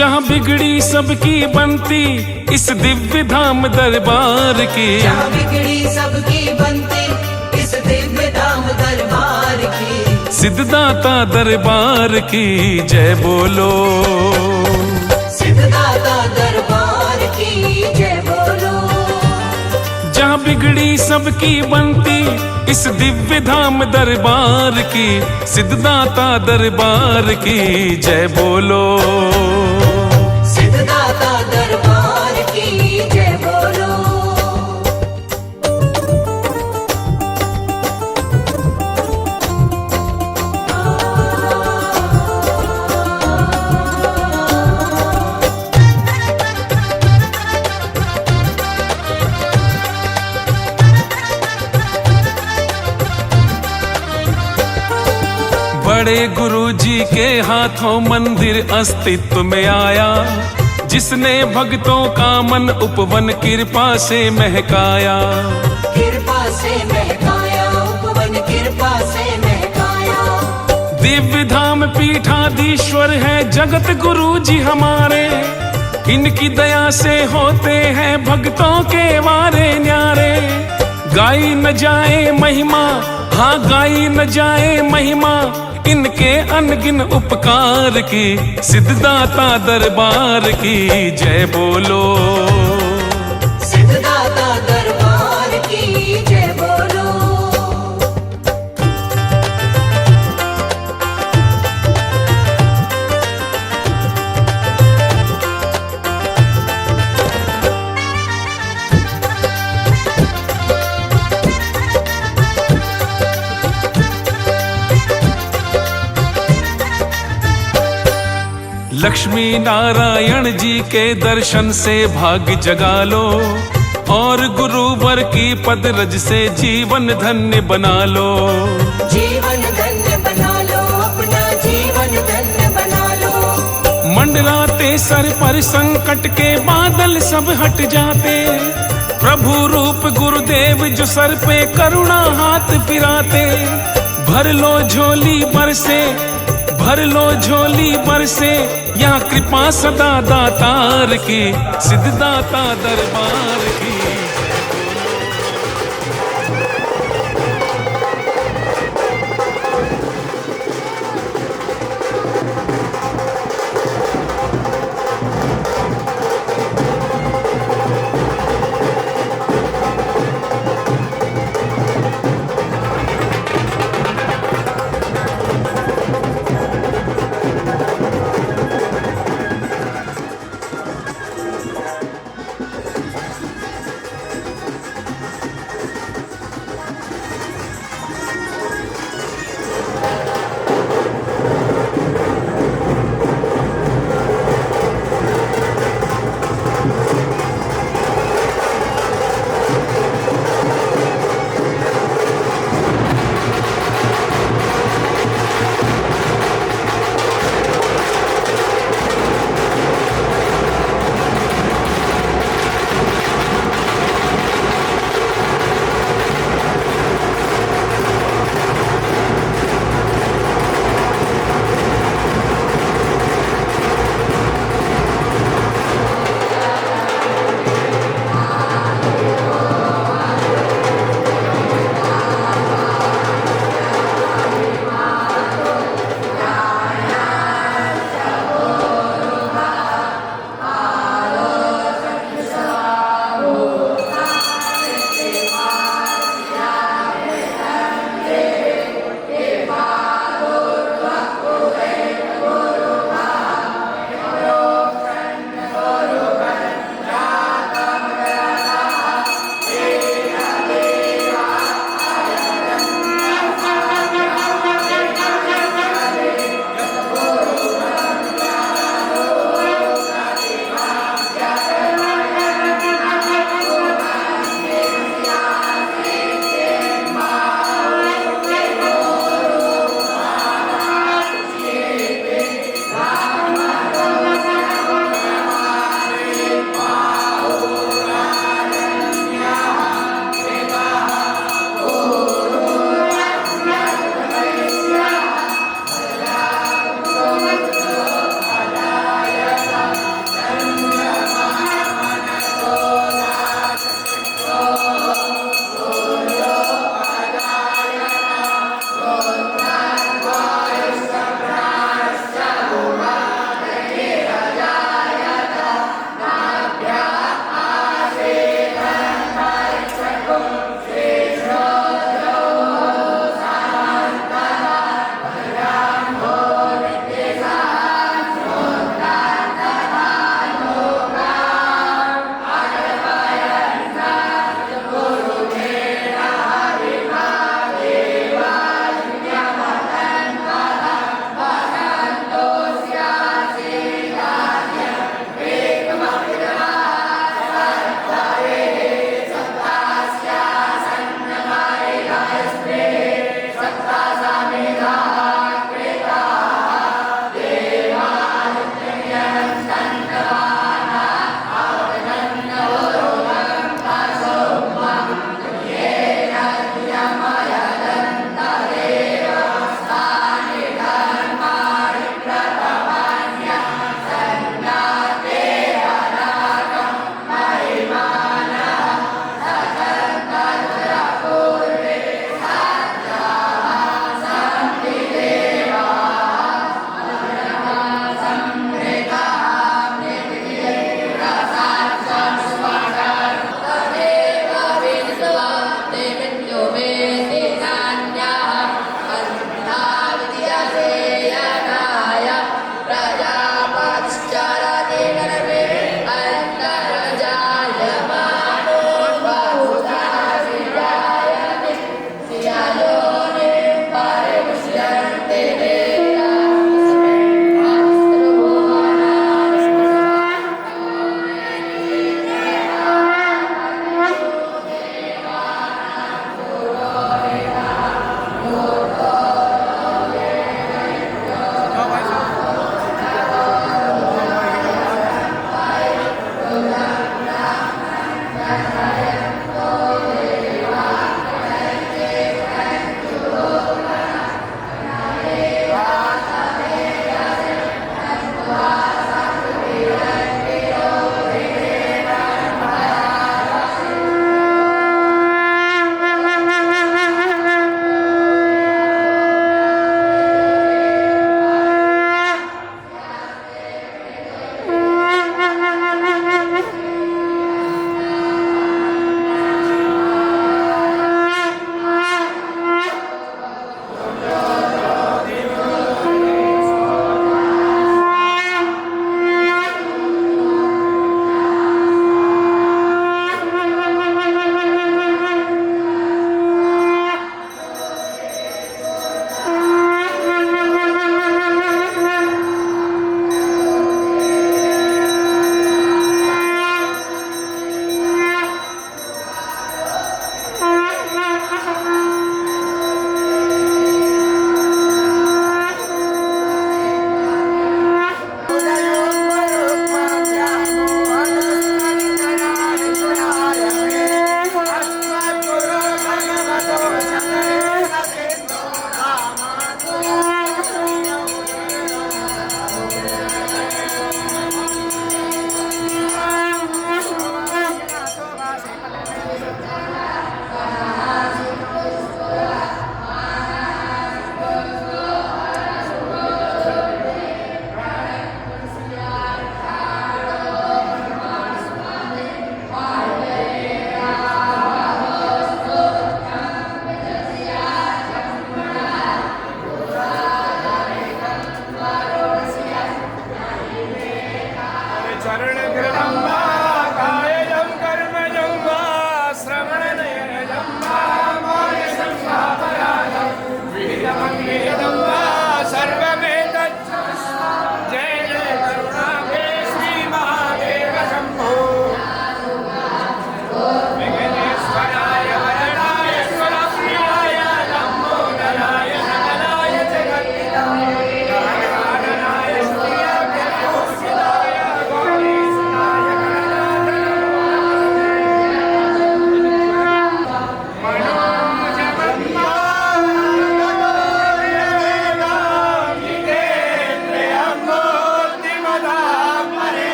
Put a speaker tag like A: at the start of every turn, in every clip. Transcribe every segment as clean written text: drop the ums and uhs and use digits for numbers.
A: जहाँ बिगड़ी सबकी बनती इस दिव्य धाम दरबार की,
B: जहाँ बिगड़ी सबकी बनती इस दिव्य धाम दरबार की,
A: सिद्धदाता दरबार की जय बोलो,
B: सिद्धदाता दरबार की जय बोलो।
A: जहाँ बिगड़ी सबकी बनती इस दिव्य धाम दरबार की, सिद्धदाता दरबार की जय बोलो,
B: सिद्धदाता दरबार की जय बोलो।
A: बड़े गुरु जी के हाथों मंदिर अस्तित्व में आया, जिसने भक्तों का मन उपवन कृपा से महकाया,
B: कृपा से महकाया, उपवन कृपा से महकाया।
A: दिव्य धाम पीठाधीश्वर है जगत गुरु जी हमारे, इनकी दया से होते हैं भक्तों के वारे न्यारे। गाई न जाए महिमा, हाँ गाई न जाए महिमा इनके अनगिन उपकार की, सिद्धदाता दरबार की जय बोलो,
B: सिद्धदाता दरबार की जय बोलो।
A: लक्ष्मी नारायण जी के दर्शन से भाग्य जगा लो, और गुरुवर की पद रज से जीवन धन्य बना लो,
B: जीवन धन्य बना लो, अपना जीवन धन्य बना लो।
A: मंडराते सर पर संकट के बादल सब हट जाते, प्रभु रूप गुरुदेव जो सर पे करुणा हाथ फिराते। भर लो झोली बरसे, भर लो झोली बरसे, यहाँ कृपा सदा दातार की, सिद्धदाता दरबार की।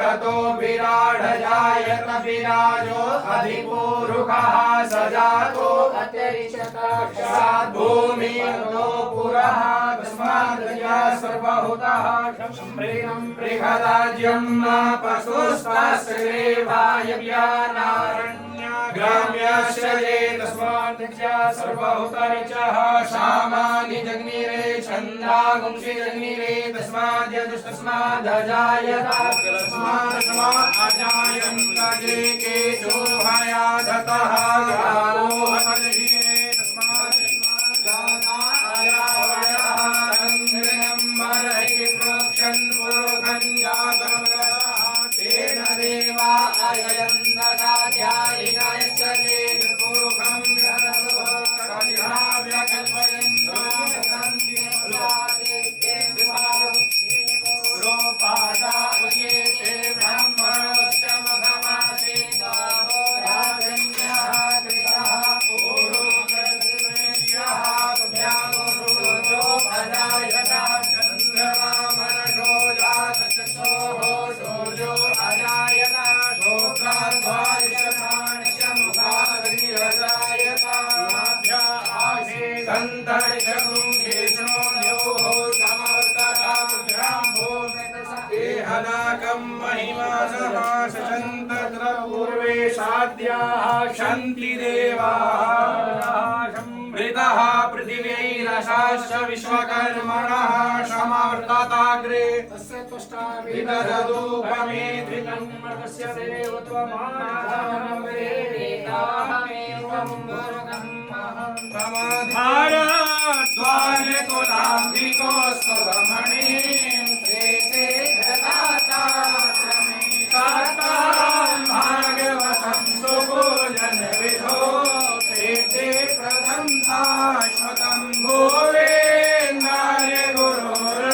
C: ततो विराड जायत विराजो अधिपूरुखः सजातो अत्यरिषताक्षात् भूमिर्नो पुरः तस्माद्या सर्वभूतः सम्प्रीणं बृहदाज्यं पशुस्तस्रेवायव्यानारण्य ग्राम्यस्य ये तस्माद्या सर्वभूतरिचः सामानि जग्निरे छन्दागुंसि जग्निरे तस्माद्य दुष्टस्मादजायत अजायन्त जे केशो हयाधतः गावो हतलिये तस्मात् प्रोक्षन् पुरुखन् जातः तेन देवा अययन्त ध्यायिनस्य जे पुरुखं शन्ति देवाः मृतः पृथिव्यैरशाश्च विश्वकर्मणः समावर्तताग्रे विदधतूपमेधितं मर्तस्य देवत्वमाधारद्वारे कुलाम्बिकोऽस्तु रमणीं प्रेते ददाताश्रमे कातां भागवतं सुभोजन विधो प्रथम शाश्वतं भुवे नार्य गुरोर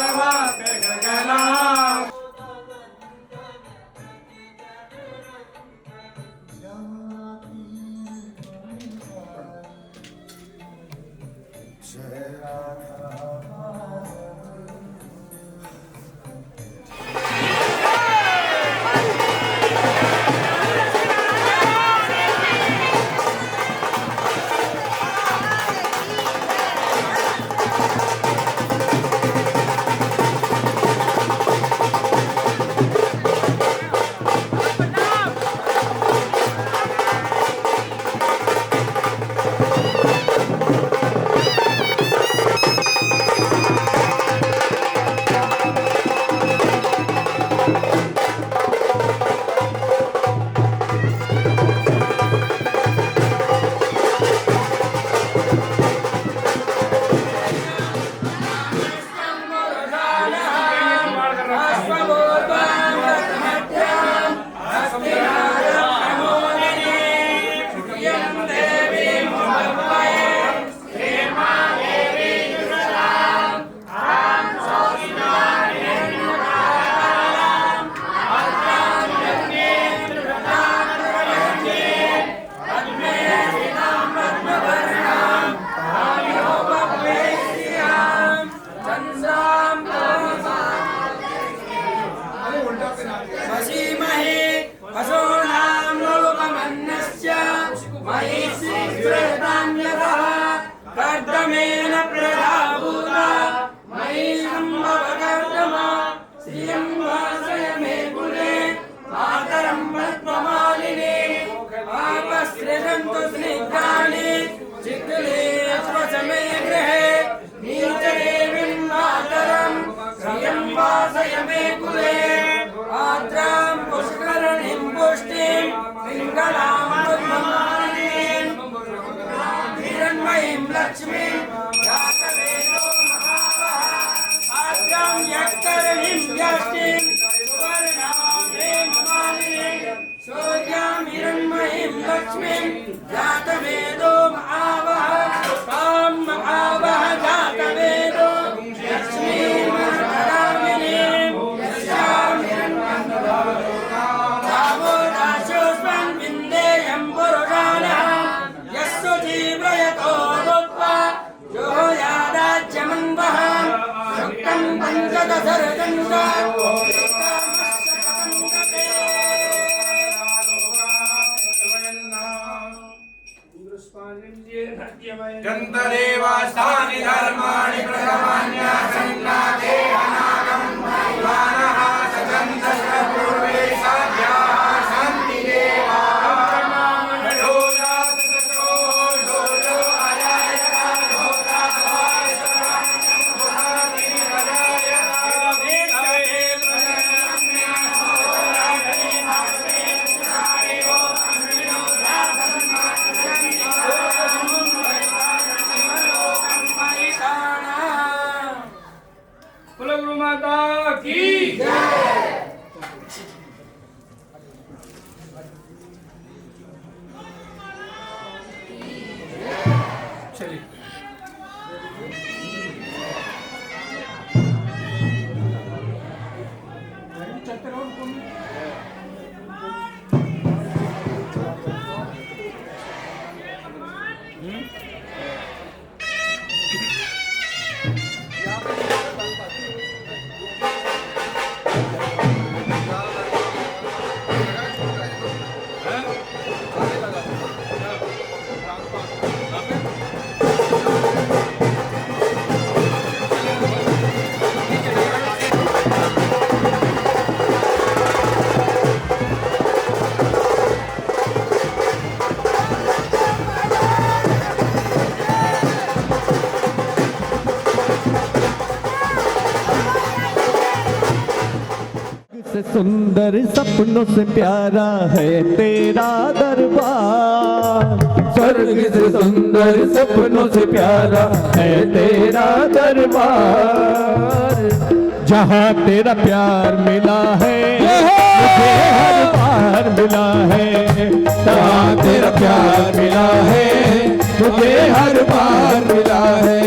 C: वसीमहे असोनां लोकमन्नस्य मयि शीघ्रतान्यतः कर्दमेन प्रजाभूता मयि सम्भवकर्दम श्रियं वासय मे कुले मातरं पद्ममालिनी आपसृजन्तु स्निग्धानि चिक्ले स्वसमे गृहे नीचदेवीं मातरं श्रियं वासय मे कुले आद्रां पुष्करणीं पुष्टिं पिङ्गलां पद्ममालिनीं हिरण्मयीं लक्ष्मीं जातवेदो महावः आद्रां यत्करणीं यष्टिं सुवर्णां हेममालिनीं सूर्यां हिरण्मयीं लक्ष्मीं जातवेदो महावः तां महावः जातवेदो लक्ष्मीं महारामिनीं यस्यां दावोदाशोऽस्मन् विन्देयं पुरुषाणः यस्सु जीवयतो भूत्वा यो यादाज्यमन्वः शुक्तं पञ्चदशरजन्त
D: जन्तदेवास्तानि धर्माणि प्रथमान्यासन्नाते अनागमं महिमानः सजन्तस्य पूर्वे साध्याः सन्ति देवाः
C: कुलगुरु माता की चलिए चलते रहो
E: से सुंदर सपनों से प्यारा है तेरा दरबार। स्वर्ग से सुंदर सपनों से प्यारा है तेरा दरबार। जहाँ तेरा प्यार मिला है मुझे हर बार मिला है। जहाँ तेरा प्यार मिला है मुझे हर बार मिला है।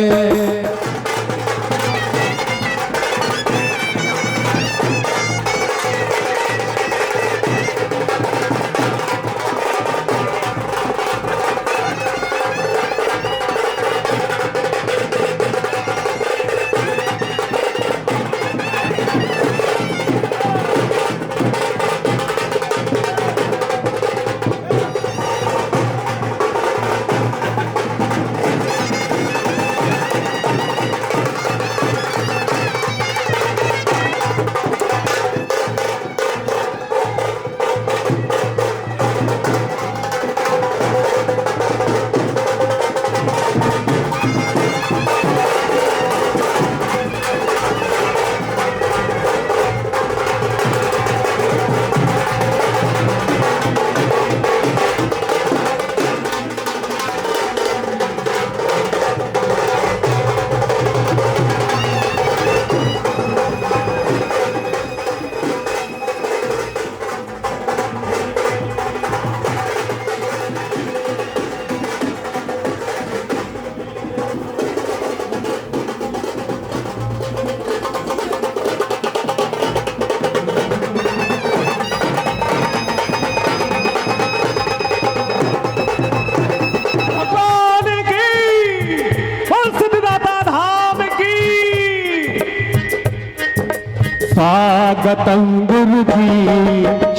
E: स्वागतम गुरुजी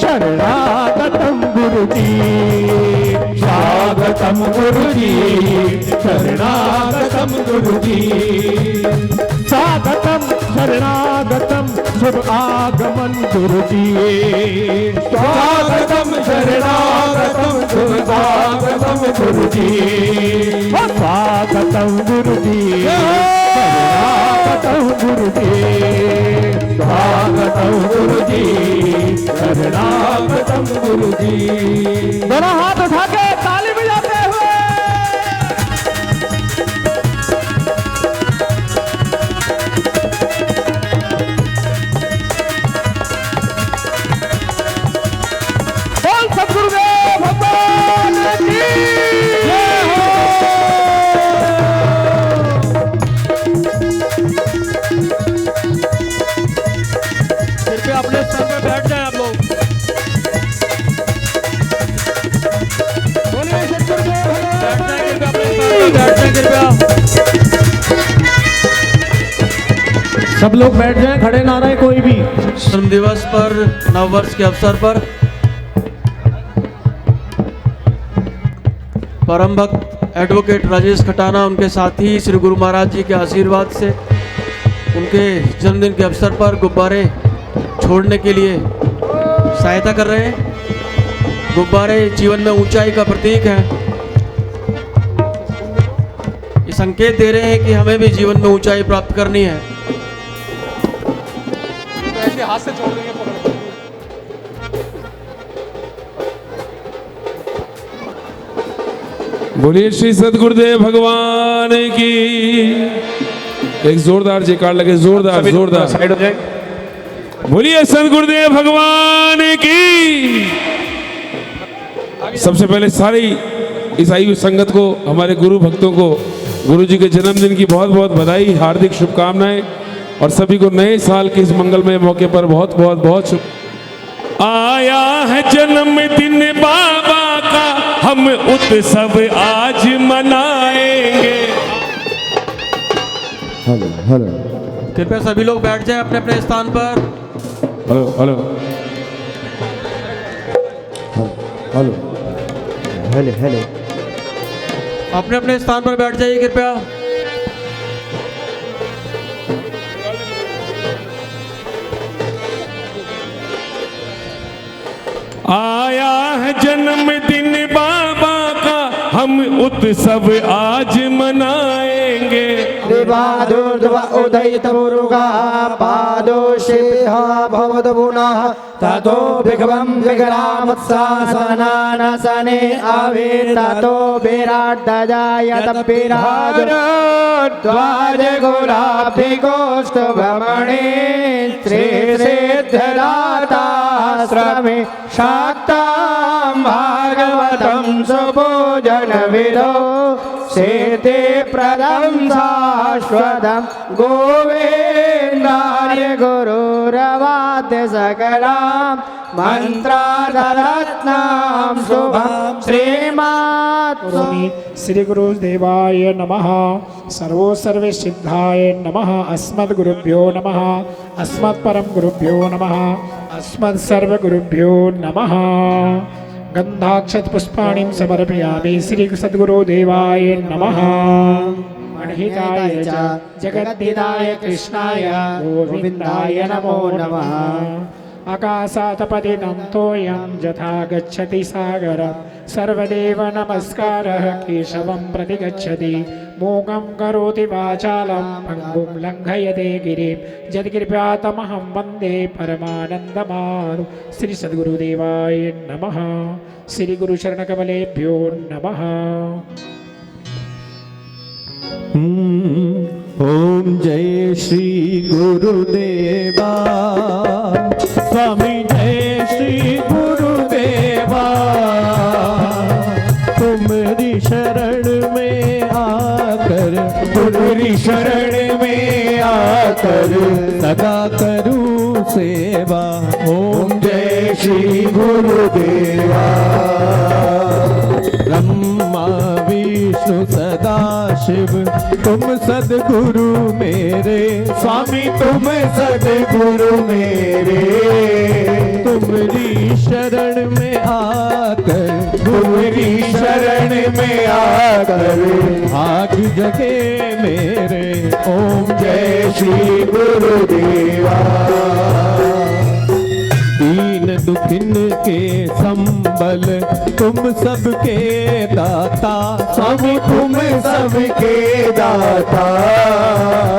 E: शरणागतम गुरुजी स्वागतम गुरुजी शरणागतम गुरुजी स्वागतम शरणागतम शुभ आगमन गुरुजी स्वागतम शरणागतम शुभ आगमन गुरुजी स्वागतम गुरुजी शरणागतम गुरुजी स्वागतम गुरुजी शरणागतम गुरुजी। दोनों हाथ उठा के ताली बजाते हुए बोल सद्गुरुदेव भगवान की जय हो। कृपया अपने स्थान पर बैठ जाएं आप लोग। बोलिए सद्गुरुदेव बैठ जाएं कृपया अपने स्थान पर बैठ जाएं कृपया। सब लोग बैठ जाएं, खड़े ना रहे कोई भी।
F: जन्म दिवस पर नव वर्ष के अवसर पर परम भक्त एडवोकेट राजेश खटाना उनके साथी श्री गुरु महाराज जी के आशीर्वाद से उनके जन्मदिन के अवसर पर गुब्बारे छोड़ने के लिए सहायता कर रहे हैं। गुब्बारे जीवन में ऊंचाई का प्रतीक है। ये संकेत दे रहे हैं कि हमें भी जीवन में ऊंचाई प्राप्त करनी है।
C: ऐसे हाथ से छोड़ देंगे पकड़ के।
A: बोलिए श्री सद्गुरुदेव भगवान की। एक जोरदार जयकार लगे, जोरदार जोरदार
C: साइड हो जाए।
A: बोलिए सद्गुरुदेव भगवान की। सबसे पहले सारी ईसाई संगत को, हमारे गुरु भक्तों को गुरु जी के जन्मदिन की बहुत बहुत बधाई, हार्दिक शुभकामनाएं और सभी को नए साल के इस मंगलमय मौके पर बहुत बहुत बहुत शुभ। आया है जन्मदिन बाबा का, हम उत्सव आज मनाएंगे।
E: हेलो हेलो
F: कृपया सभी लोग बैठ जाएं अपने अपने स्थान पर।
A: Hello hello
E: hello hello hello
F: अपने अपने स्थान पर बैठ जाइए कृपया।
A: आया है जन्मदिन बाबा का, हम उत्सव आज मनाएंगे।
G: उदयित मुरुगा पादोषेह भवद पुनः ततो विघ्वं विग्रामत्सासनानसने अवे ततो विराट दजायत विराज द्वाज गुलाबी गोष्ठभ्रमणे श्री सिद्धदाताश्रमे शाक्तां भागवतं सुपूजन विदो शेते प्रदं शाश्वतं गोविन्दार्य गुरुरवाद्य सकलां मंत्रारत्नां शुभं श्रीमात्मनि
H: श्री गुरुदेवाय नमः। सर्वो सर्वे सिद्धाय नमः। अस्मद्गुरुभ्यो नमः। अस्मत्परम गुरुभ्यो नमः। अस्मत्सर्वगुरुभ्यो नमः। गन्धाक्षत पुष्पाणिं समर्पयामि श्री सद्गुरुदेवाय नमः। मणिहिताय च जगद्धिताय कृष्णाय गोविन्दाय नमो नमः। आकाशात् पतितं तोयं यथा गच्छति सागरं सर्वदेव नमस्कारः केशवं प्रति गच्छति। मूकं करोति वाचालं पङ्गुं लङ्घयते गिरिं यत्कृपातमहं वन्दे परमानन्दमाधवं। श्री सद्गुरुदेवाय नमः। श्री गुरुचरणकमलेभ्यो नमः।
E: ओम जय श्री गुरुदेवा स्वामी जय श्री गुरुदेवा। तुम्हारी शरण में आकर, तुम्हारी शरण में आकर सदा करूं सेवा। ओम जय श्री गुरुदेवा। ब्रह्मा विष्णु विष्णु सदा शिव तुम सदगुरु मेरे,
G: स्वामी तुम सदगुरु मेरे,
E: तुम्हारी शरण में आकर,
G: तुम्हारी शरण में आकर
E: भाग जगे मेरे। ओम
G: जय श्री गुरुदेवा।
E: दीन दुखिन के संबल तुम सबके दाता,
G: स्वामी तुम सबके दाता,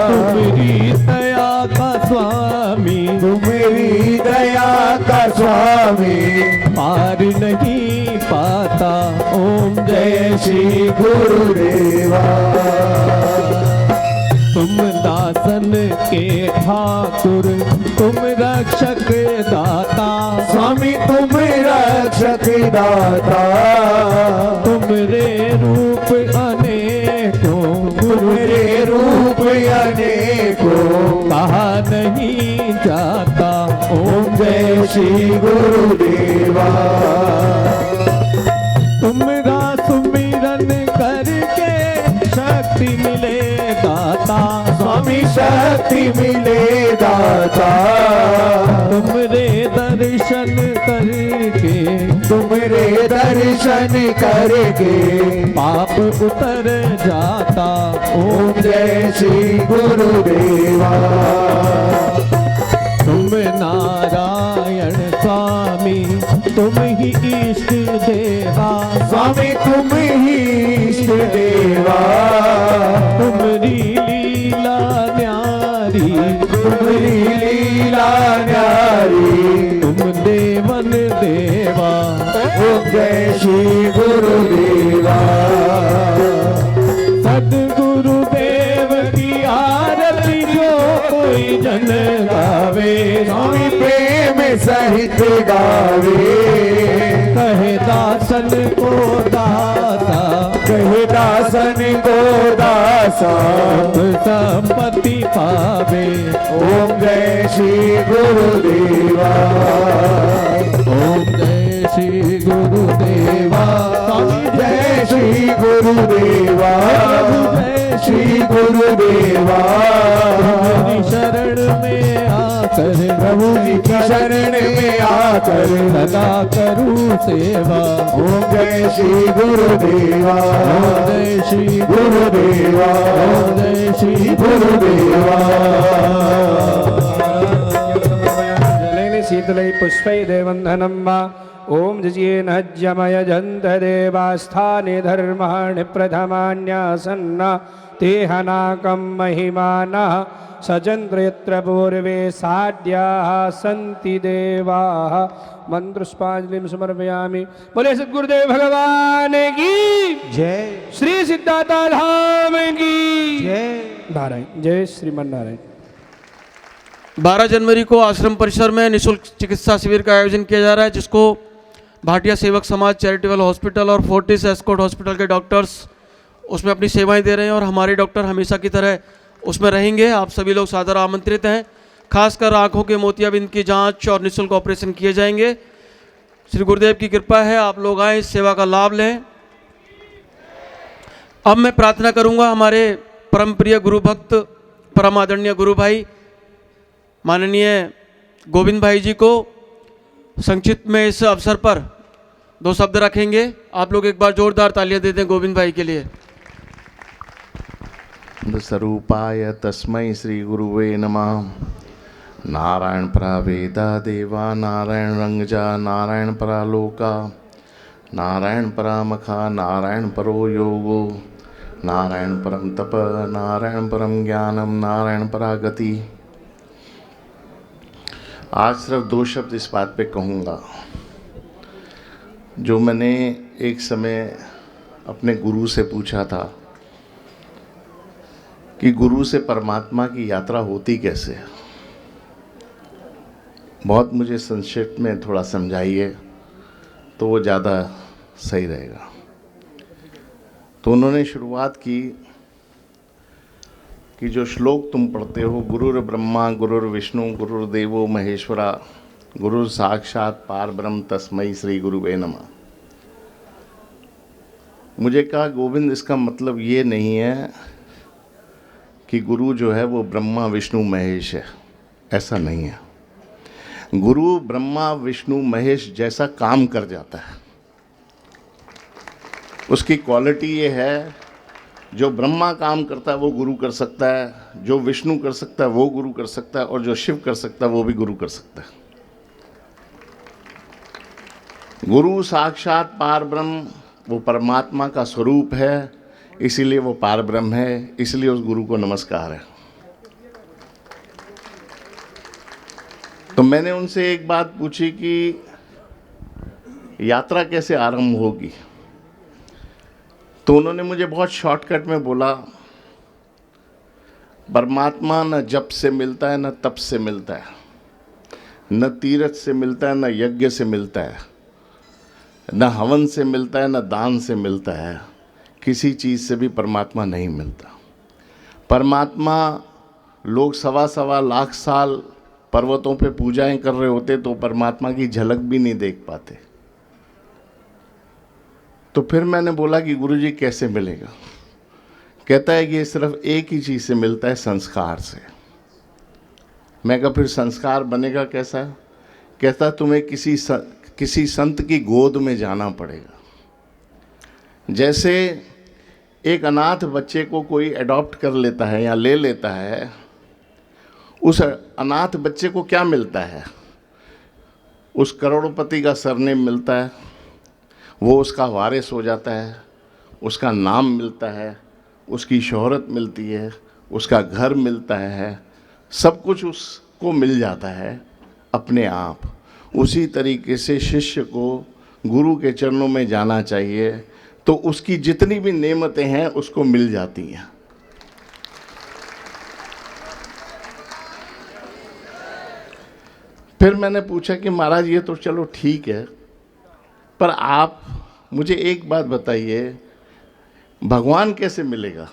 E: तुम्हारी दया का स्वामी,
G: तुम्हारी दया का स्वामी
E: पार नहीं पाता। ओम
G: जय श्री गुरुदेवा।
E: तुम दासन के ठाकुर तुम रक्षक दाता,
G: स्वामी तुम रक्षक दाता,
E: तुमरे रूप अनेकों,
G: तुम्हारे रूप अनेकों
E: कहा नहीं जाता। ओम
G: जय श्री गुरुदेवा।
E: तुमरा सुमिरन करके शक्ति मिले दाता,
G: स्वामी शक्ति मिले दाता,
E: तुमरे दर्शन करके,
G: तुम्हारे दर्शन करके
E: पाप उतर जाता।
G: ओम जय श्री गुरुदेवा।
E: तुम नारायण स्वामी तुम ही इष्ट देवा,
G: स्वामी तुम ही इष्ट देवा,
E: तुम्हारी लीला न्यारी,
G: तुम्हारी लीला न्यारी,
E: तुम देवन देवा।
G: ओम जय श्री गुरुदेवा।
E: सदगुरु देव की आरती जो कोई जन गावे,
G: स्वामी प्रेम सहित गावे,
E: कहे दासन को दाता,
G: कहे दासन को दासा,
E: संपत्ति पावे।
G: ओम जय श्री गुरुदेवा।
E: ओम जय श्री गुरुदेवा।
G: जय श्री गुरुदेवा।
E: जय
G: श्री गुरुदेवा।
E: तुम्हारी शरण में आकर,
G: प्रभु जी की शरण में आकर
E: सदा करूं सेवा।
G: ओम जय श्री गुरुदेवा।
E: ओम जय श्री
G: गुरुदेवा।
E: ओम जय श्री
G: गुरुदेवा।
H: जलेन शीतलै पुष्पै देवन्धनं वा ओम जजेन हज्यमय जन्त देवास्थाने धर्माणि प्रथमान्यासन्ना तेहनाकं महिमानः सजन्त्र यत्र पूर्वे साड्याः सन्ति देवाः। मंत्रपुष्पांजलिं समर्पयामि। बोले सद्गुरुदेव भगवान की
G: जय।
H: श्री सिद्धार्थ धाम की
G: जय।
H: नारायण। जय श्रीमन नारायण।
F: 12 जनवरी को आश्रम परिसर में निःशुल्क चिकित्सा शिविर का आयोजन किया जा रहा है, जिसको भाटिया सेवक समाज चैरिटेबल हॉस्पिटल और फोर्टिस एस्कॉर्ट हॉस्पिटल के डॉक्टर्स उसमें अपनी सेवाएं दे रहे हैं और हमारे डॉक्टर हमेशा की तरह उसमें रहेंगे। आप सभी लोग सादर आमंत्रित हैं। खासकर आंखों के मोतियाबिंद की जांच और निःशुल्क ऑपरेशन किए जाएंगे। श्री गुरुदेव की कृपा है, आप लोग आए, इस सेवा का लाभ लें। अब मैं प्रार्थना करूंगा हमारे परम प्रिय गुरु भक्त परम आदरणीय गुरु भाई माननीय गोविंद भाई जी को संक्षिप्त में इस अवसर पर 2 शब्द रखेंगे। आप लोग एक बार जोरदार तालियां दे दें गोविंद भाई के लिए।
I: स्वरूपाय तस्मै श्री गुरुवे नमः। नारायण परा वेदा देवा, नारायण रंगजा, नारायण परा लोका, नारायण परा मखा, नारायण परो योगो, नारायण परम तप, नारायण परम ज्ञानम, नारायण परा गति। आज सिर्फ 2 शब्द इस बात पे कहूँगा जो मैंने एक समय अपने गुरु से पूछा था कि गुरु से परमात्मा की यात्रा होती कैसे। बहुत मुझे संक्षिप्त में थोड़ा समझाइए तो वो ज़्यादा सही रहेगा। तो उन्होंने शुरुआत की कि जो श्लोक तुम पढ़ते हो, गुरुर ब्रह्मा गुरुर विष्णु गुरुर्देवो महेश्वरा, गुरु साक्षात पार ब्रह्म तस्मै श्री गुरुवे नमः। मुझे कहा गोविंद इसका मतलब ये नहीं है कि गुरु जो है वो ब्रह्मा विष्णु महेश है, ऐसा नहीं है। गुरु ब्रह्मा विष्णु महेश जैसा काम कर जाता है। उसकी क्वालिटी ये है, जो ब्रह्मा काम करता है वो गुरु कर सकता है, जो विष्णु कर सकता है वो गुरु कर सकता है, और जो शिव कर सकता है वो भी गुरु कर सकता है। गुरु साक्षात पार ब्रह्म, वो परमात्मा का स्वरूप है, इसीलिए वो पार ब्रह्म है, इसलिए उस गुरु को नमस्कार है। तो मैंने उनसे एक बात पूछी कि यात्रा कैसे आरंभ होगी, तो उन्होंने मुझे बहुत शॉर्टकट में बोला, परमात्मा न जप से मिलता है, न तप से मिलता है, न तीर्थ से मिलता है, न यज्ञ से मिलता है, न हवन से मिलता है, न दान से मिलता है, किसी चीज़ से भी परमात्मा नहीं मिलता। परमात्मा लोग 1.25 लाख साल पर्वतों पे पूजाएं कर रहे होते तो परमात्मा की झलक भी नहीं देख पाते। तो फिर मैंने बोला कि गुरुजी कैसे मिलेगा? कहता है कि ये सिर्फ एक ही चीज़ से मिलता है, संस्कार से। मैं कहा फिर संस्कार बनेगा कैसा? कहता तुम्हें किसी संत की गोद में जाना पड़ेगा। जैसे एक अनाथ बच्चे को कोई अडॉप्ट कर लेता है या ले लेता है, उस अनाथ बच्चे को क्या मिलता है? उस करोड़पति का सरनेम मिलता है, वो उसका वारिस हो जाता है, उसका नाम मिलता है, उसकी शोहरत मिलती है, उसका घर मिलता है, सब कुछ उसको मिल जाता है अपने आप। उसी तरीके से शिष्य को गुरु के चरणों में जाना चाहिए, तो उसकी जितनी भी नेमतें हैं उसको मिल जाती हैं। फिर मैंने पूछा कि महाराज ये तो चलो ठीक है, पर आप मुझे एक बात बताइए, भगवान कैसे मिलेगा?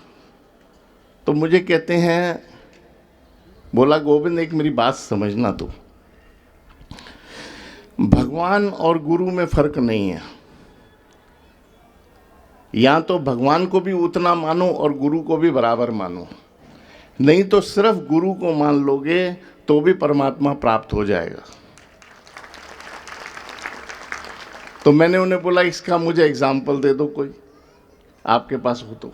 I: तो मुझे कहते हैं, बोला गोविंद एक मेरी बात समझना, तो भगवान और गुरु में फर्क नहीं है। या तो भगवान को भी उतना मानो और गुरु को भी बराबर मानो, नहीं तो सिर्फ गुरु को मान लोगे तो भी परमात्मा प्राप्त हो जाएगा। तो मैंने उन्हें बोला इसका मुझे एग्जाम्पल दे दो कोई, आपके पास हो तो।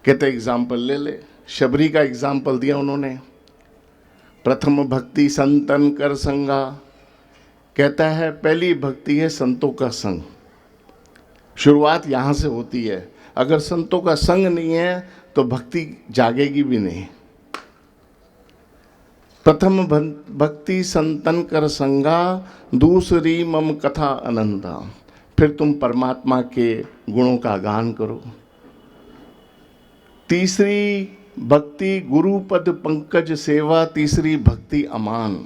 I: कहते एग्जाम्पल ले ले। शबरी का एग्जाम्पल दिया उन्होंने, प्रथम भक्ति संतन कर संगा। कहता है पहली भक्ति है संतों का संग। शुरुआत यहाँ से होती है। अगर संतों का संग नहीं है तो भक्ति जागेगी भी नहीं। प्रथम भक्ति संतन कर संगा, दूसरी मम कथा अनंता। फिर तुम परमात्मा के गुणों का गान करो। तीसरी भक्ति गुरु पद पंकज सेवा, तीसरी भक्ति अमान।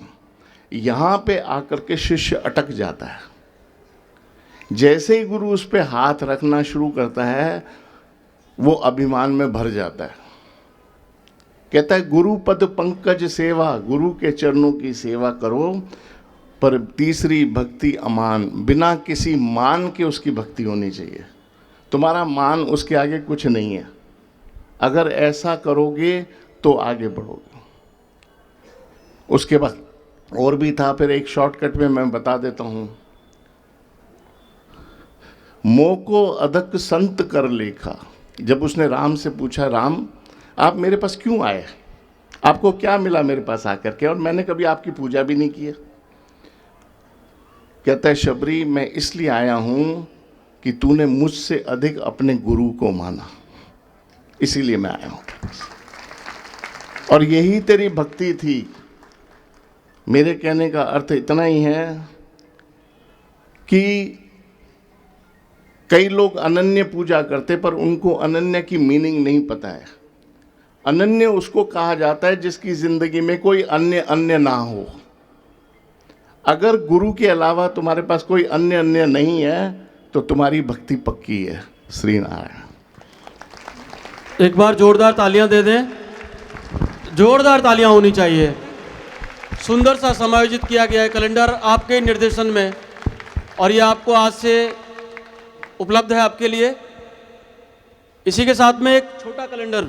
I: यहाँ पे आकर के शिष्य अटक जाता है। जैसे ही गुरु उस पे हाथ रखना शुरू करता है वो अभिमान में भर जाता है। कहता है गुरु पद पंकज सेवा, गुरु के चरणों की सेवा करो। पर तीसरी भक्ति अमान, बिना किसी मान के उसकी भक्ति होनी चाहिए। तुम्हारा मान उसके आगे कुछ नहीं है। अगर ऐसा करोगे तो आगे बढ़ोगे। उसके बाद और भी था, फिर एक शॉर्टकट में मैं बता देता हूँ। मोको अदक संत कर लेखा। जब उसने राम से पूछा, राम आप मेरे पास क्यों आए, आपको क्या मिला मेरे पास आकर के, और मैंने कभी आपकी पूजा भी नहीं की है। कहता है शबरी मैं इसलिए आया हूँ कि तूने मुझसे अधिक अपने गुरु को माना, इसीलिए मैं आया हूँ। और यही तेरी भक्ति थी। मेरे कहने का अर्थ इतना ही है कि कई लोग अनन्य पूजा करते, पर उनको अनन्य की मीनिंग नहीं पता है। अनन्य उसको कहा जाता है जिसकी जिंदगी में कोई अन्य ना हो। अगर गुरु के अलावा तुम्हारे पास कोई अन्य नहीं है तो तुम्हारी भक्ति पक्की है। श्री नारायण।
F: एक बार जोरदार तालियां दे दें। जोरदार तालियां होनी चाहिए। सुंदर सा समायोजित किया गया है कैलेंडर आपके निर्देशन में, और ये आपको आज से उपलब्ध है आपके लिए। इसी के साथ में एक छोटा कैलेंडर,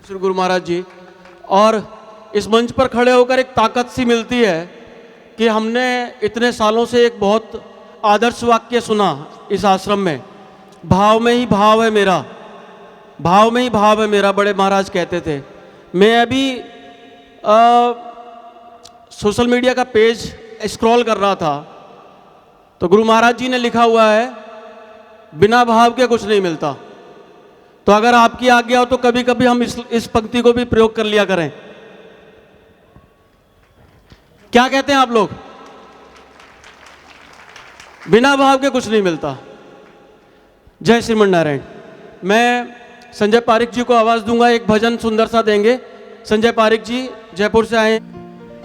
F: श्री गुरु महाराज जी। और इस मंच पर खड़े होकर एक ताकत सी मिलती है कि हमने इतने सालों से एक बहुत आदर्श वाक्य सुना इस आश्रम में, भाव में ही भाव है मेरा, भाव में ही भाव है मेरा, बड़े महाराज कहते थे। मैं अभी सोशल मीडिया का पेज स्क्रॉल कर रहा था तो गुरु महाराज जी ने लिखा हुआ है, बिना भाव के कुछ नहीं मिलता। तो अगर आपकी आज्ञा हो तो कभी कभी हम इस पंक्ति को भी प्रयोग कर लिया करें। क्या कहते हैं आप लोग? बिना भाव के कुछ नहीं मिलता। जय श्रीमन नारायण। मैं संजय पारिक जी को आवाज दूंगा, एक भजन सुंदर सा देंगे। संजय पारिक जी जयपुर से आए।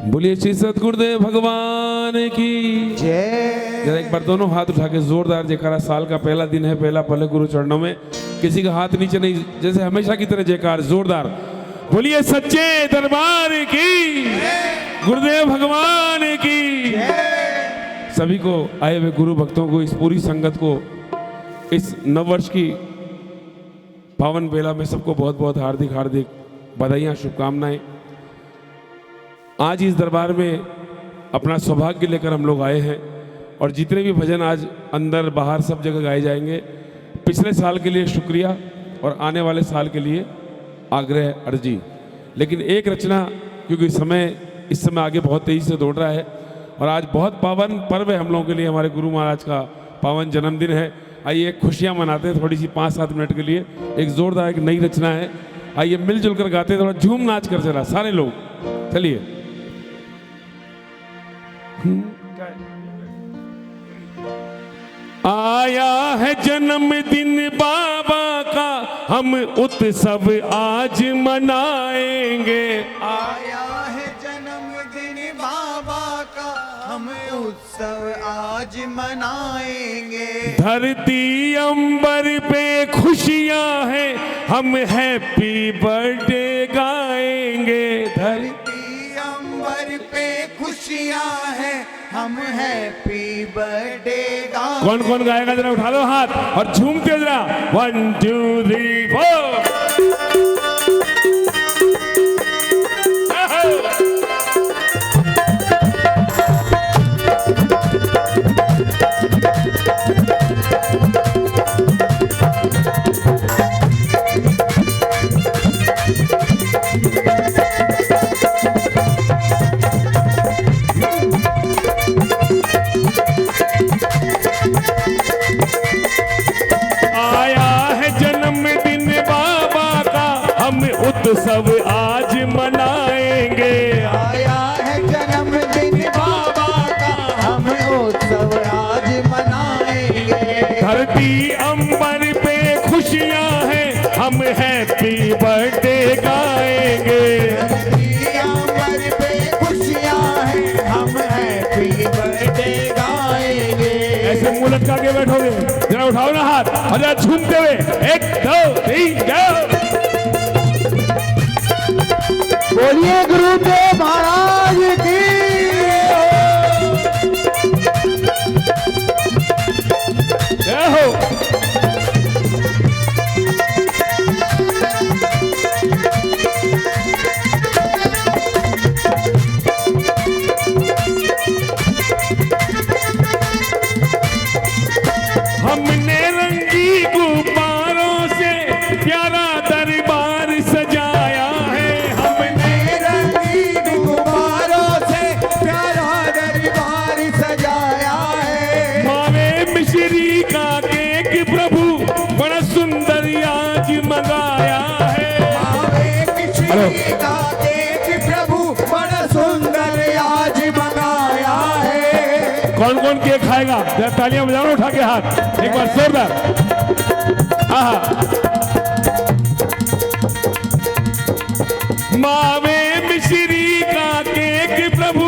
A: बोलिए श्री सतगुरुदेव भगवान की
G: जय।
A: जरा एक बार दोनों हाथ उठा के जोरदार जयकारा। साल का पहला दिन है, पहला पल है गुरु चरणों में। किसी का हाथ नीचे नहीं, जैसे हमेशा की तरह जयकार जोरदार। बोलिए सच्चे दरबार की, गुरुदेव भगवान की। सभी को, आए हुए गुरु भक्तों को, इस पूरी संगत को, इस नववर्ष की पावन बेला में सबको बहुत बहुत हार्दिक हार्दिक बधाइयाँ, शुभकामनाएं। आज इस दरबार में अपना सौभाग्य लेकर हम लोग आए हैं और जितने भी भजन आज अंदर बाहर सब जगह गाए जाएंगे, पिछले साल के लिए शुक्रिया और आने वाले साल के लिए आग्रह अर्जी। लेकिन एक रचना, क्योंकि इस समय आगे बहुत तेजी से दौड़ रहा है और आज बहुत पावन पर्व है हम लोगों के लिए, हमारे गुरु महाराज का पावन जन्मदिन है। आइए खुशियाँ मनाते हैं थोड़ी सी 5-7 मिनट के लिए। एक जोरदार एक नई रचना है, आइए मिलजुल कर गाते हैं, थोड़ा झूम नाच कर चला सारे लोग। चलिए। आया है जन्मदिन बाबा का, हम उत्सव आज मनाएंगे।
G: आया है जन्मदिन बाबा का, हम उत्सव आज मनाएंगे।
A: धरती अंबर पे खुशियां हैं, हम हैप्पी बर्थडे गाएंगे।
G: धरती अंबर पे खुशियां हैं, हम हैप्पी बर्थडे गाएंगे।
A: कौन कौन गाएगा जरा उठा लो हाथ और झूमते जरा। 1 2 3 4। उत्सव आज मनाएंगे।
G: आया है जन्मदिन बाबा का, हम उत्सव आज मनाएंगे।
A: धरती अंबर पे खुशियां हैं, हम हैप्पी बर्थडे गाएंगे।
G: धरती अंबर पे खुशियां हैं, हम हैप्पी बर्थडे गाएंगे।
A: ऐसे मुंह लटका के बैठोगे, जरा उठाओ ना हाथ और जरा झूमते हुए 1 2 3 जाओ।
G: बोलिए गुरुदेव महाराज की।
A: जय हो। हमने रंगी गुब्बारों से प्यारा दरबार सजाया है। हमने
G: रंगी गुब्बारों से प्यारा दरबार सजाया है।
A: मावे मिश्री का केक प्रभु बड़ा सुंदर आज मंगाया है।
G: मावे मिश्री का केक प्रभु बड़ा सुंदर आज मंगाया है।
A: कौन कौन केक खाएगा? जरा तालियां बजाओ, उठा के हाथ एक बार जोरदार। मावे मिश्री का केक प्रभु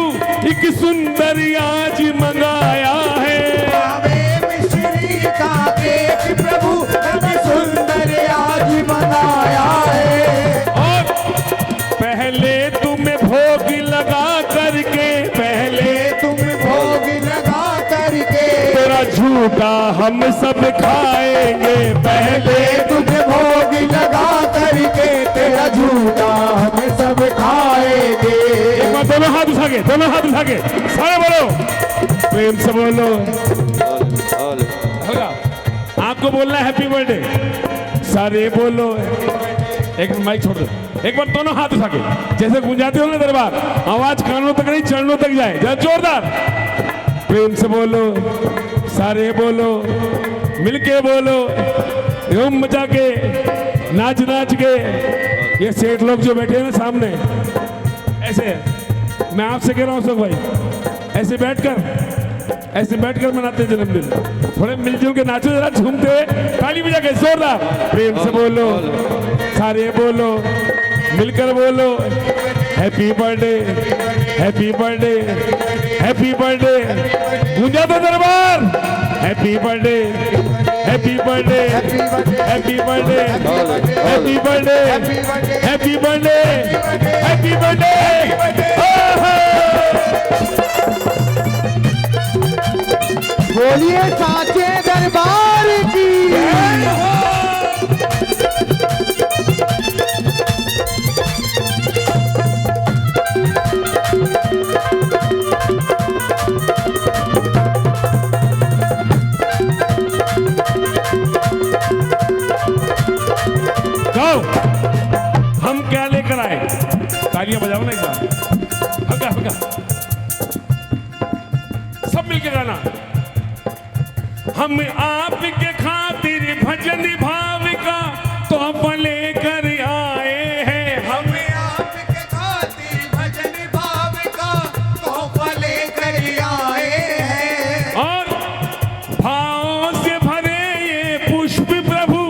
A: एक सुंदर आज मंगाया है।
G: मावे मिश्री बनाया है।
A: और पहले तुम्हें भोग लगा करके, पहले
G: तुम भोग लगा करके
A: तेरा झूठा हम सब खाएंगे, पहले
G: तुझे भोग लगा करके तेरा झूठा हम सब खाएंगे।
A: एक बार दोनों हाथ उठा के, दोनों हाथ उठा के सारे बोलो, प्रेम से बोलो। होगा आपको बोलना है हैप्पी बर्थडे, सारे बोलो। एक माइक छोड़ दो, एक बार दोनों हाथ उठा के जैसे गुंजाते हो ना दरबार, आवाज कानों तक नहीं चरणों तक जाए, जरा जोरदार प्रेम से बोलो, सारे बोलो, मिलके बोलो, धूम मचा के, नाच नाच के। ये सेठ लोग जो बैठे हैं ना सामने, ऐसे मैं आपसे कह रहा हूँ सब भाई, ऐसे बैठकर मनाते हैं जन्मदिन। थोड़े मिलजुल के नाचो जरा, झूमते हुए, ताली बजा के जोरदार प्रेम से बोलो, सारे बोलो, मिलकर बोलो, happy birthday, happy birthday, happy birthday. गूंजा तो दरबार, happy birthday, happy birthday, happy birthday, happy birthday, happy birthday, happy birthday.
G: बोलिए साचे दरबार की।
A: गाओ, हम क्या लेकर आए, तालियां बजाओ ना एक बार, हल्का हल्का सब मिलके गाना। हम आपके खातिर भजन भाविका तोहफा लेकर आए हैं, हम
G: आपके खातिर भजन भाविका तोहफा लेकर आए हैं।
A: और भावों से भरे ये पुष्प प्रभु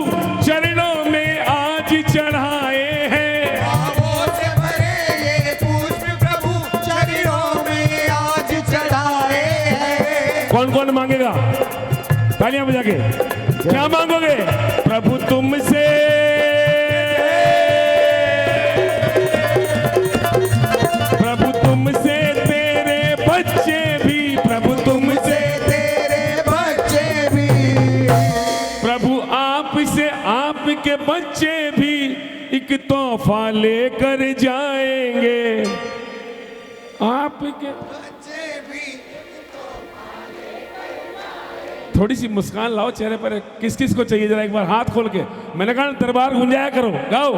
A: चरणों में आज चढ़ाए हैं,
G: भावों से भरे ये पुष्प प्रभु चरणों में आज चढ़ाए हैं।
A: कौन कौन मांगेगा, तालियां बजा के, क्या मांगोगे? प्रभु तुमसे, प्रभु तुमसे तेरे बच्चे भी, प्रभु तुमसे
G: तेरे बच्चे भी,
A: प्रभु आपसे आपके बच्चे भी एक तोहफा लेकर जाएंगे, आपके
G: बच्चे भी।
A: थोड़ी सी मुस्कान लाओ चेहरे पर, किस किस को चाहिए जरा एक बार हाथ खोल के, मैंने कहा दरबार गुंजाया करो, गाओ।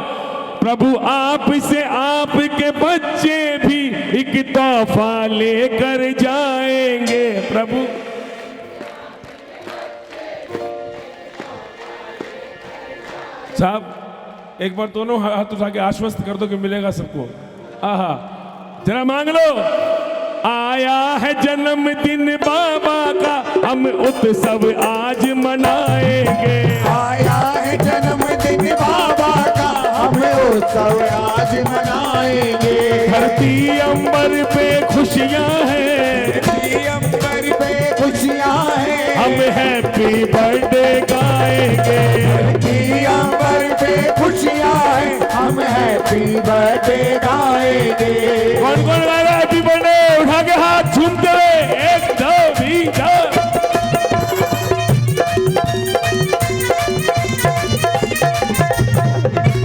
A: प्रभु आपसे आपके बच्चे भी एक तोहफा लेकर जाएंगे, प्रभु साहब एक बार दोनों हाथ उठा के आश्वस्त कर दो कि मिलेगा सबको। आहा, जरा मांग लो। आया है जन्मदिन बाबा का, हम उत्सव आज मनाएंगे,
G: आया है जन्मदिन बाबा का, हम उत्सव आज मनाएंगे।
A: धरती अंबर पे खुशियां हैं,
G: धरती अंबर पे खुशियां हैं,
A: हम हैप्पी बर्थडे गाएंगे,
G: धरती अंबर पे खुशियां हैं, हम हैप्पी बर्थडे गाएंगे।
A: कौन कौन गा रहा है हैप्पी बर्थडे? उठा के हाथ झूमते हुए, 1 2 3 4।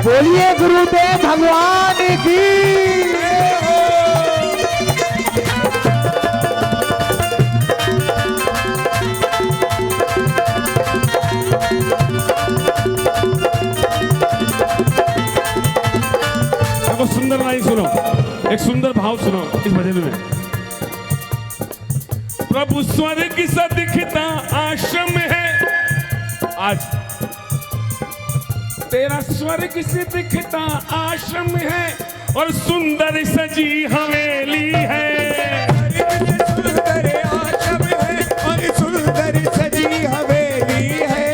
G: बोलिए गुरुदेव भगवान की।
A: देखो सुंदर लाइन सुनो, एक सुंदर भाव सुनो इस भजन में। प्रभु स्वर्ग सा दिखता आश्रम है, आज तेरा स्वर्ग से दिखता आश्रम है, और सुंदर सजी हवेली है,
G: सुंदर आश्रम है और सुंदर सजी हवेली है।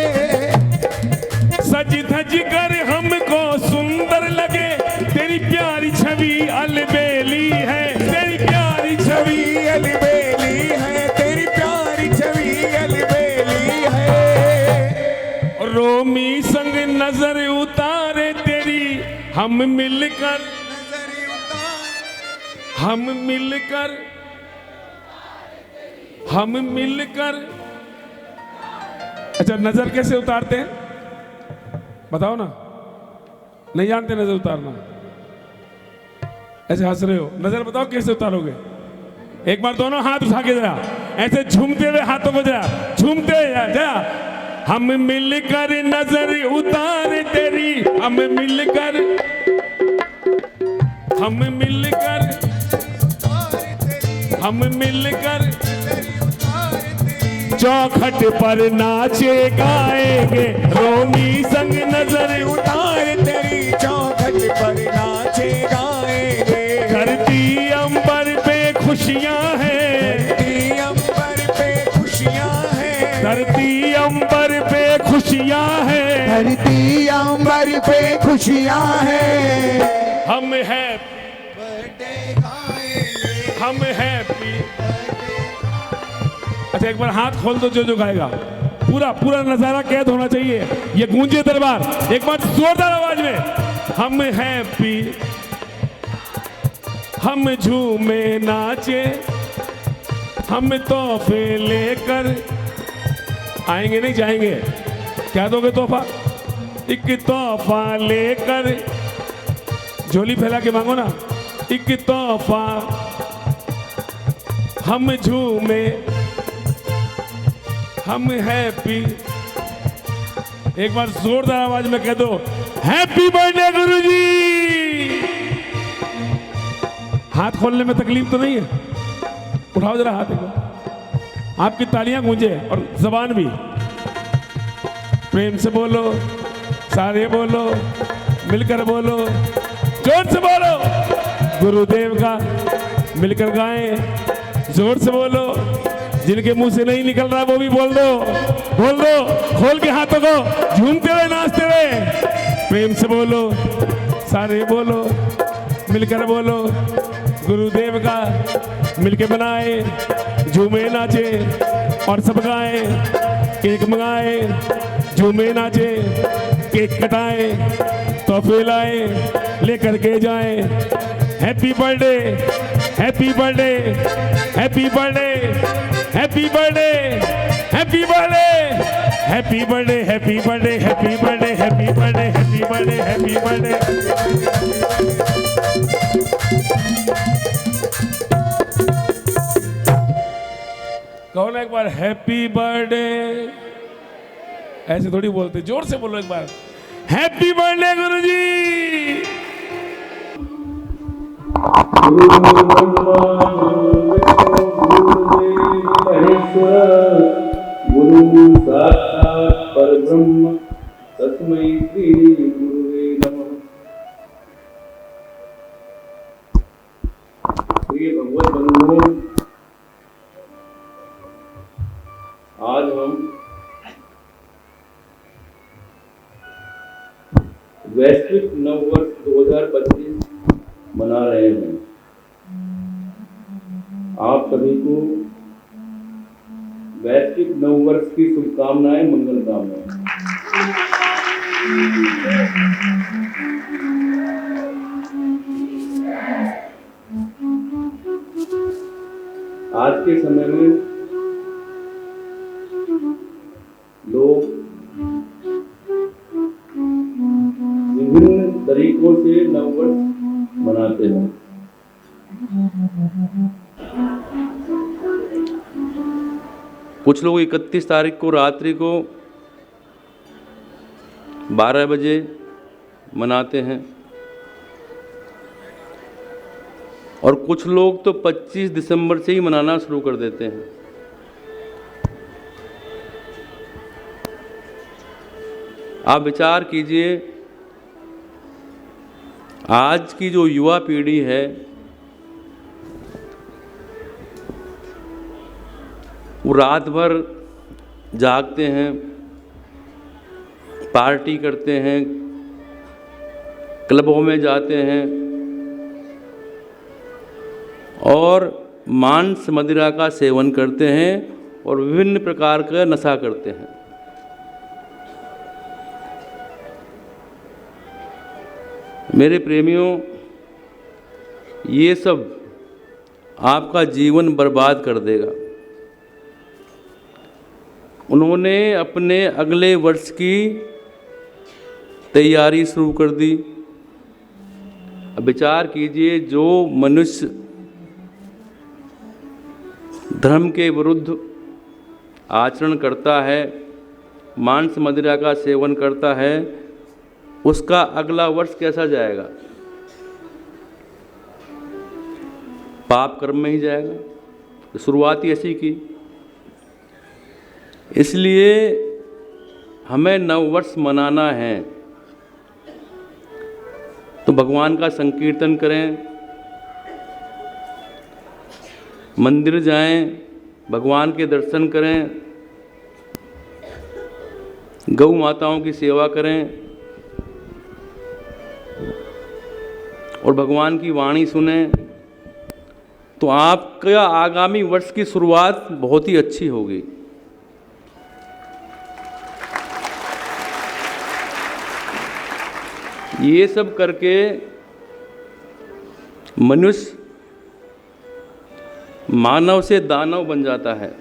A: सज धज कर हमको सुंदर लगे, तेरी प्यारी छवि अलबेली है, तेरी प्यारी छवि
G: अलबेली है, तेरी प्यारी छवि अलबेली है।
A: रोमी संग नजर उतार हम मिलकर
G: नजर उतार
A: हम मिलकर हम मिलकर। अच्छा, नजर कैसे उतारते हैं बताओ ना, नहीं जानते नजर उतारना? ऐसे हंस रहे हो, नजर बताओ कैसे उतारोगे? एक बार दोनों हाथ उठा के जरा ऐसे झूमते हुए हाथों को जरा झूमते जरा। हम मिलकर नजर उतार तेरी, हम मिलकर हम मिलकर हम मिलकर चौखट पर नाचे गाएंगे रोमी संग नजर उतार तेरी।
G: चौखट पर नाचे गाएंगे,
A: धरती अंबर पे खुशियां हैं,
G: धरती अंबर पे खुशियां हैं,
A: धरती अंबर पे खुशियां हैं,
G: धरती अंबर पे खुशियां हैं।
A: हम है
G: बर्थडे गाएंगे,
A: हम हैप्पी। अच्छा, एक बार हाथ खोल दो जो गाएगा, पूरा पूरा नजारा कैद होना चाहिए, ये गूंजे दरबार। एक बार जोरदार आवाज में, हम हैप्पी, हम झूमे नाचे, हम तोहफे लेकर आएंगे, नहीं जाएंगे। क्या दोगे तोहफा? एक तोहफा लेकर, झोली फैला के मांगो ना, एक तोहफा। हम झूमे, हम हैप्पी। एक बार जोरदार आवाज में कह दो, हैप्पी बर्थडे गुरुजी। हाथ खोलने में तकलीफ तो नहीं है? उठाओ जरा हाथ एक बार, आपकी तालियां गूंजे और जबान भी। प्रेम से बोलो, सारे बोलो, मिलकर बोलो, जोर से बोलो, गुरुदेव का मिलकर गाएं, जोर से बोलो। जिनके मुंह से नहीं निकल रहा वो भी बोल दो, बोल दो, खोल के हाथों को, झूमते हुए नाचते हुए। प्रेम से बोलो, सारे बोलो, मिलकर बोलो, गुरुदेव का मिलके बनाए, झूमे नाचे और सब गाए, केक मंगाए, झूमे नाचे, केक कटाए, तोहफे लाए, लेकर के जाए। Happy birthday, happy birthday, happy birthday, happy birthday, happy birthday, happy birthday, happy birthday, happy birthday, happy birthday, happy birthday, happy birthday. कहो ना एक बार हैप्पी बर्थडे, ऐसे थोड़ी बोलते, जोर से बोलो एक बार, हैप्पी बर्थडे गुरुजी। गुरु साक्षात् परब्रह्म तस्मै श्री गुरुवे नमः। प्रिय भगवत बंधुओं, आज हम वैश्विक नववर्ष 2025 मना रहे हैं। आप सभी को वैश्विक नववर्ष की शुभकामनाएं, मंगल कामनाएं। आज के समय में लोग विभिन्न तरीकों से नववर्ष मनाते हैं। कुछ लोग 31 तारीख को रात्रि को 12 बजे मनाते हैं और कुछ लोग तो 25 दिसंबर से ही मनाना शुरू कर देते हैं। आप विचार कीजिए, आज की जो युवा पीढ़ी है वो रात भर जागते हैं, पार्टी करते हैं, क्लबों में जाते हैं और मांस मदिरा का सेवन करते हैं और विभिन्न प्रकार का नशा करते हैं।
J: मेरे प्रेमियों, ये सब आपका जीवन बर्बाद कर देगा। उन्होंने अपने अगले वर्ष की तैयारी शुरू कर दी। अब विचार कीजिए, जो मनुष्य धर्म के विरुद्ध आचरण करता है, मांस मदिरा का सेवन करता है, उसका अगला वर्ष कैसा जाएगा? पाप कर्म में ही जाएगा। तो शुरुआत ही ऐसी की। इसलिए हमें नव वर्ष मनाना है तो भगवान का संकीर्तन करें, मंदिर जाएं, भगवान के दर्शन करें, गौ माताओं की सेवा करें और भगवान की वाणी सुनें, तो आपका आगामी वर्ष की शुरुआत बहुत ही अच्छी होगी। ये सब करके मनुष्य मानव से दानव बन जाता है।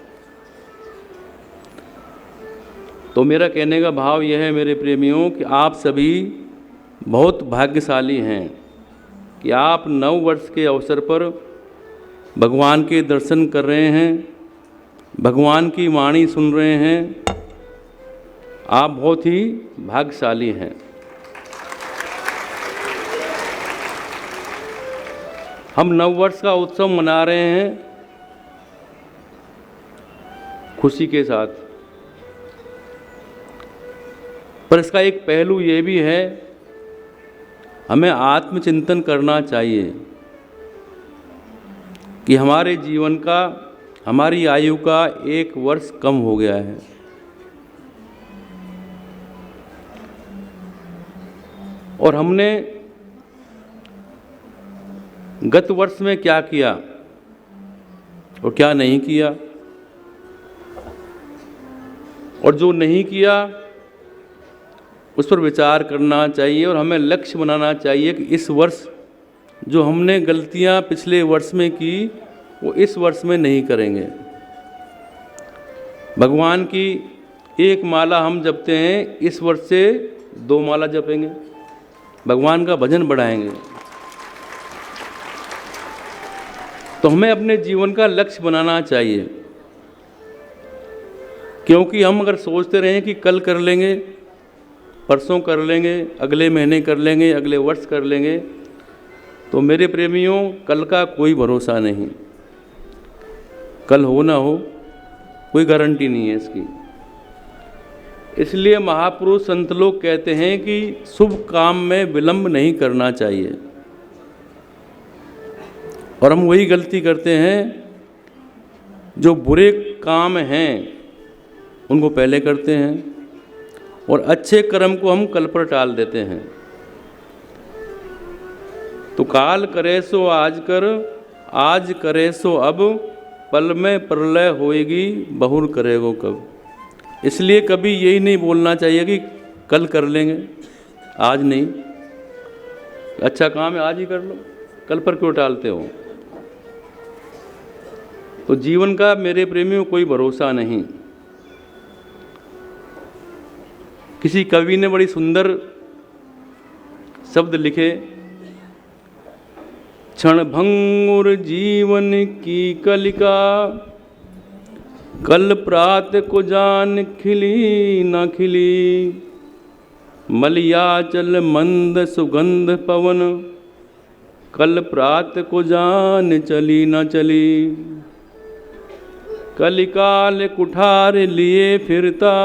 J: तो मेरा कहने का भाव यह है मेरे प्रेमियों कि आप सभी बहुत भाग्यशाली हैं कि आप नव वर्ष के अवसर पर भगवान के दर्शन कर रहे हैं, भगवान की वाणी सुन रहे हैं। आप बहुत ही भाग्यशाली हैं। हम नव वर्ष का उत्सव मना रहे हैं खुशी के साथ, पर इसका एक पहलू ये भी है, हमें आत्मचिंतन करना चाहिए कि हमारे जीवन का, हमारी आयु का एक वर्ष कम हो गया है। और हमने गत वर्ष में क्या किया और क्या नहीं किया, और जो नहीं किया उस पर विचार करना चाहिए। और हमें लक्ष्य बनाना चाहिए कि इस वर्ष जो हमने गलतियां पिछले वर्ष में की वो इस वर्ष में नहीं करेंगे। भगवान की एक माला हम जपते हैं, इस वर्ष से 2 माला जपेंगे, भगवान का भजन बढ़ाएंगे। तो हमें अपने जीवन का लक्ष्य बनाना चाहिए, क्योंकि हम अगर सोचते रहें कि कल कर लेंगे, परसों कर लेंगे, अगले महीने कर लेंगे, अगले वर्ष कर लेंगे, तो मेरे प्रेमियों कल का कोई भरोसा नहीं। कल हो ना हो कोई गारंटी नहीं है इसकी। इसलिए महापुरुष संत लोग कहते हैं कि शुभ काम में विलंब नहीं करना चाहिए। और हम वही गलती करते हैं, जो बुरे काम हैं उनको पहले करते हैं और अच्छे कर्म को हम कल पर टाल देते हैं। तो काल करे सो आज कर, आज करे सो अब, पल में प्रलय होएगी, बहुर करेगो कब। इसलिए कभी यही नहीं बोलना चाहिए कि कल कर लेंगे, आज नहीं। अच्छा काम है आज ही कर लो, कल पर क्यों टालते हो। तो जीवन का मेरे प्रेमियों कोई भरोसा नहीं। किसी कवि ने बड़ी सुंदर शब्द लिखे, क्षण भंगुर जीवन की कलिका, कल प्रात को जान खिली न खिली, मलियाचल मंद सुगंध पवन, कल प्रात को जान चली न चली। कलिकाल कुठार लिए फिरता,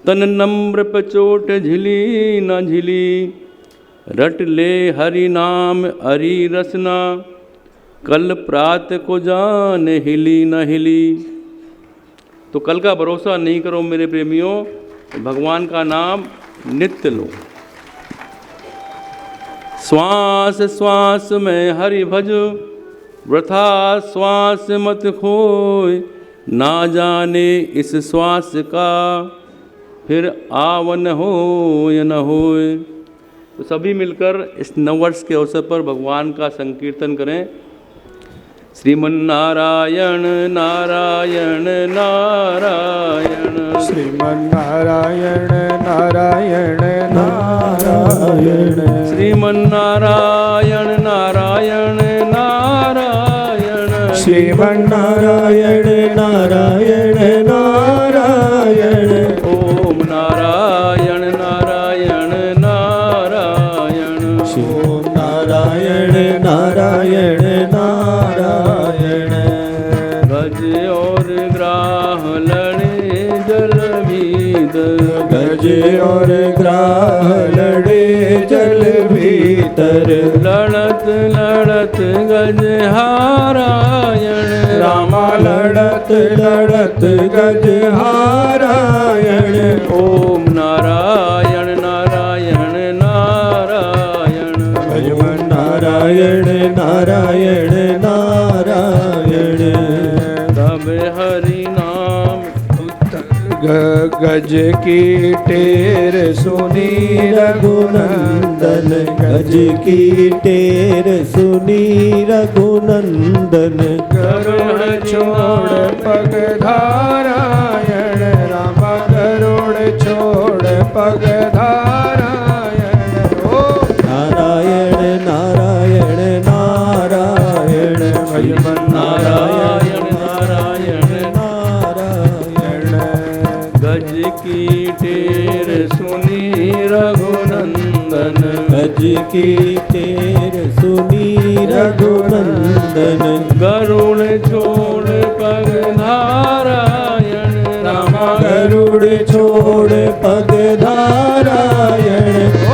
J: तन नम्र पचोट झिली न झिली, रट ले हरि नाम हरि रसना, कल प्रात को जान हिली न हिली। तो कल का भरोसा नहीं करो मेरे प्रेमियों, भगवान का नाम नित्य लो। श्वास श्वास में हरि भज, वृथा श्वास मत खोय, ना जाने इस श्वास का फिर आवन हो या न होय। तो सभी मिलकर इस नववर्ष के अवसर पर भगवान का संकीर्तन करें। श्रीमन्नारायण नारायण नारायण,
H: श्रीमन्नारायण नारायण नारायण,
J: श्रीमन्नारायण नारायण नारायण,
E: श्रीमन्नारायण नारायण नारायण,
J: ओम नारायण नारायण नारायण,
E: ओम नारायण नारायण नारायण।
J: गज और ग्राह लड़े जल भीतर,
E: गज और ग्राह लड़े जल भीतर,
J: लड़त लड़त गज हारायण,
E: रामा लड़त लड़त गज हारायण,
J: ओम नारायण नारायण नारायण,
E: भजमन नारायण नारायण नारायण।
J: तब हरि नाम
H: गज की टेर सुनी
E: रघुनंदन, गज की टेर सुनी रघुनंदन,
H: गरुड़ छोड़ पग धारायण, राम गरुड़ छोड़ पग धारायण, ओ
E: नारायण नारायण नारायण,
H: भजमन
J: नारायण नारायण
E: नारायण।
J: गज की टेर सुनी रघुनंदन,
E: गज की टेर सुनी रघुनंदन,
J: गरुड़ छोड़ पग धारायण,
E: राम गरुड़ छोड़ पग धारायण,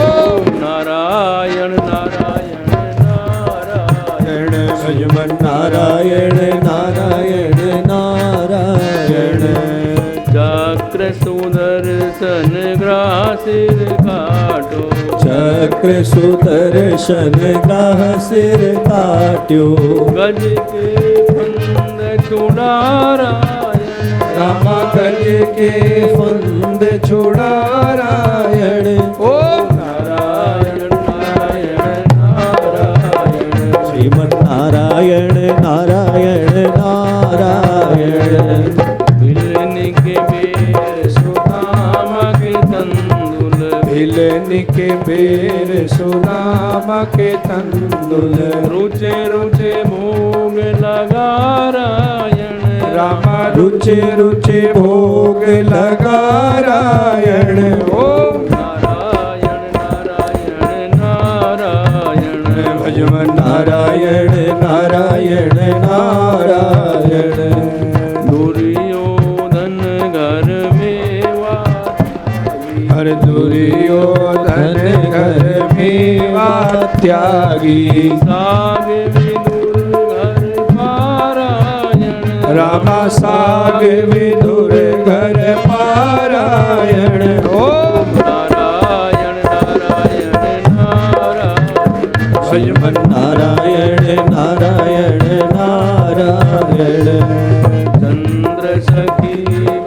J: ओम नारायण नारायण नारायण,
E: भजमन नारायण नारायण नारायण।
J: चक्र सुदर्शन ग्राह सिर काटो,
E: चक्र सुदर्शन ग्राह सिर काट्यो,
J: गज के फंद छुड़ारायण,
E: रामा गज के फंद छुड़ारायण,
J: ओम नारायण नारायण नारायण,
E: श्रीमन नारायण नारायण नारायण।
J: मिलन के बेर सुदाम के तंदुल,
H: भिलन के बेर सुनाम के तंदुल,
J: रुचे रुचे भोग लगारायण,
H: रामा
E: रुचि रुचि भोग लगारायण,
H: ओम
J: नारायण नारायण नारायण,
H: भजमन
E: नारायण नारायण नारायण।
J: दुर्योधन घर में
H: हर दुर्योधन घर में त्यागी,
J: साग विदुर घर पारायण,
H: रामा साग विदुर घर पारायण, ओम
J: नारायण नारायण नारायण,
H: भजमन
E: नारायण नारायण नारायण।
J: चंद्र सखी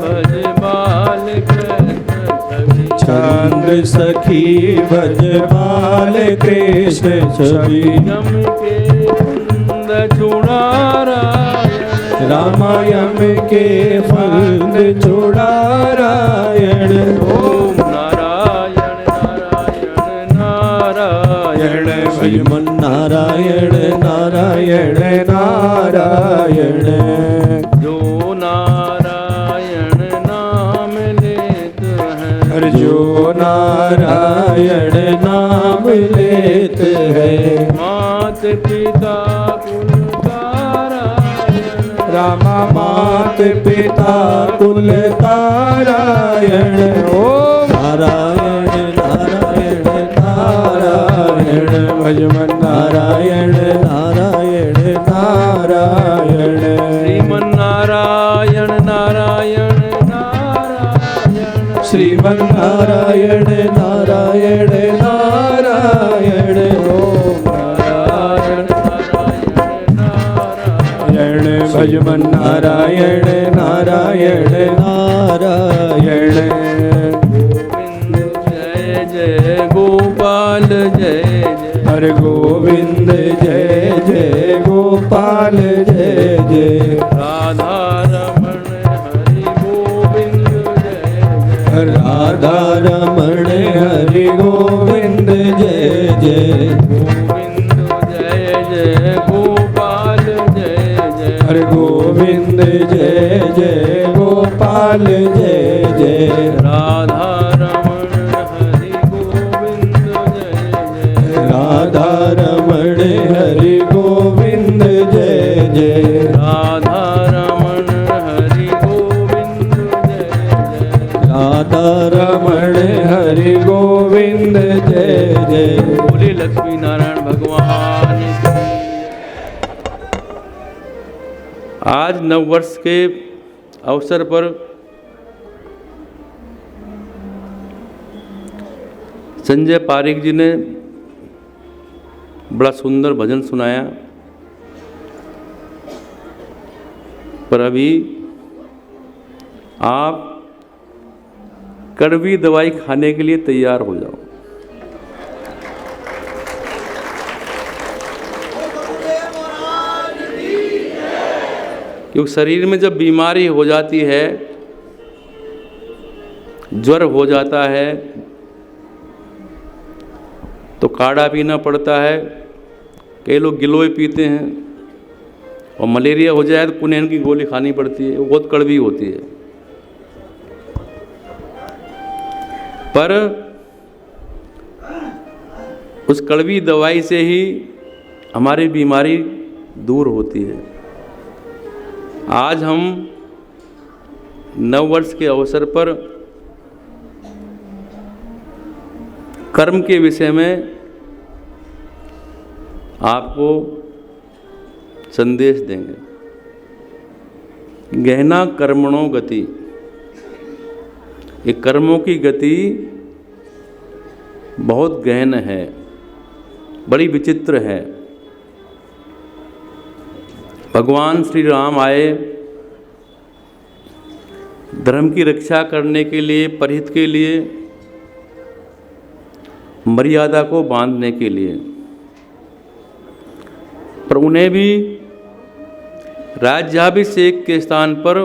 J: भज बाल कृष्ण छवि,
E: चंद्र सखी भज बाल कृष्ण छवि,
J: यम के फंद छुड़ारायण,
E: रामायण के फंद छुड़ारायण,
J: ओम नारायण नारायण नारायण,
E: भजमन नारायण नारायण नारायण।
J: जो नारायण नाम लेत है,
H: हर जो
E: नारायण नाम लेत है,
J: मात पिता कुल तारायण,
H: रामा
E: मात पिता कुल तारायण,
H: ओम
E: नारायण नारायण नारायण,
H: भजमन
E: नारायण नारायण नारायण।
J: श्रीमन्नारायण नारायण नारायण,
E: श्रीमन्नारायण नारायण नारायण, ओम
J: नारायण नारायण नारायण,
H: भजमन
E: नारायण नारायण नारायण।
J: गोविंद जय जय गोपाल जय जय
H: हरे गोविंद जय जय गोपाल जय जय
J: राधा रमण हरि गोविंद जय जय
H: राधा रमण हरि गोविंद जय जय
J: गोविंद जय जय गोपाल जय जय
H: हरे गोविंद जय जय गोपाल जय जय
J: राधा रमण हरि गोविंद जय जय
H: राधा रमण हरि गोविंद जय जय
J: राधा रमण हरि गोविंद जय जय
H: राधा रमण हरि गोविंद जय जय
J: बोले लक्ष्मी नारायण भगवान की। आज नववर्ष के अवसर पर संजय पारिक जी ने बड़ा सुंदर भजन सुनाया, पर अभी आप कड़वी दवाई खाने के लिए तैयार हो जाओ। क्योंकि शरीर में जब बीमारी हो जाती है, ज्वर हो जाता है, तो काढ़ा पीना पड़ता है। कई लोग गिलोय पीते हैं, और मलेरिया हो जाए तो कुनैन की गोली खानी पड़ती है, वो बहुत कड़वी होती है। पर उस कड़वी दवाई से ही हमारी बीमारी दूर होती है। आज हम नववर्ष के अवसर पर कर्म के विषय में आपको संदेश देंगे। गहना कर्मणो गति, ये कर्मों की गति बहुत गहन है, बड़ी विचित्र है। भगवान श्री राम आए धर्म की रक्षा करने के लिए, परहित के लिए, मर्यादा को बांधने के लिए, पर उन्हें भी राज्याभिषेक के स्थान पर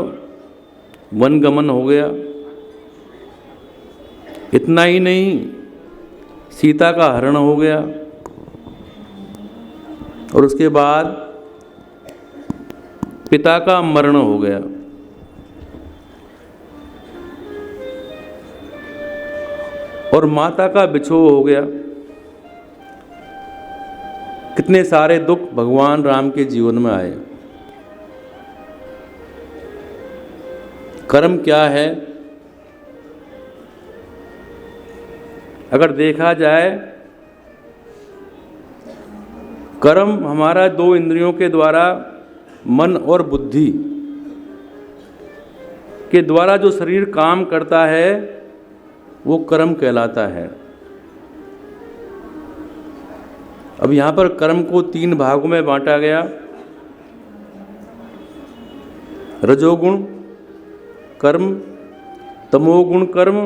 J: वनगमन हो गया। इतना ही नहीं, सीता का हरण हो गया, और उसके बाद पिता का मरण हो गया। और माता का बिछोह हो गया। कितने सारे दुख भगवान राम के जीवन में आए। कर्म क्या है? अगर देखा जाए, कर्म हमारा दो इंद्रियों के द्वारा, मन और बुद्धि के द्वारा जो शरीर काम करता है, वो कर्म कहलाता है। अब यहाँ पर कर्म को 3 भागों में बांटा गया। रजोगुण कर्म, तमोगुण कर्म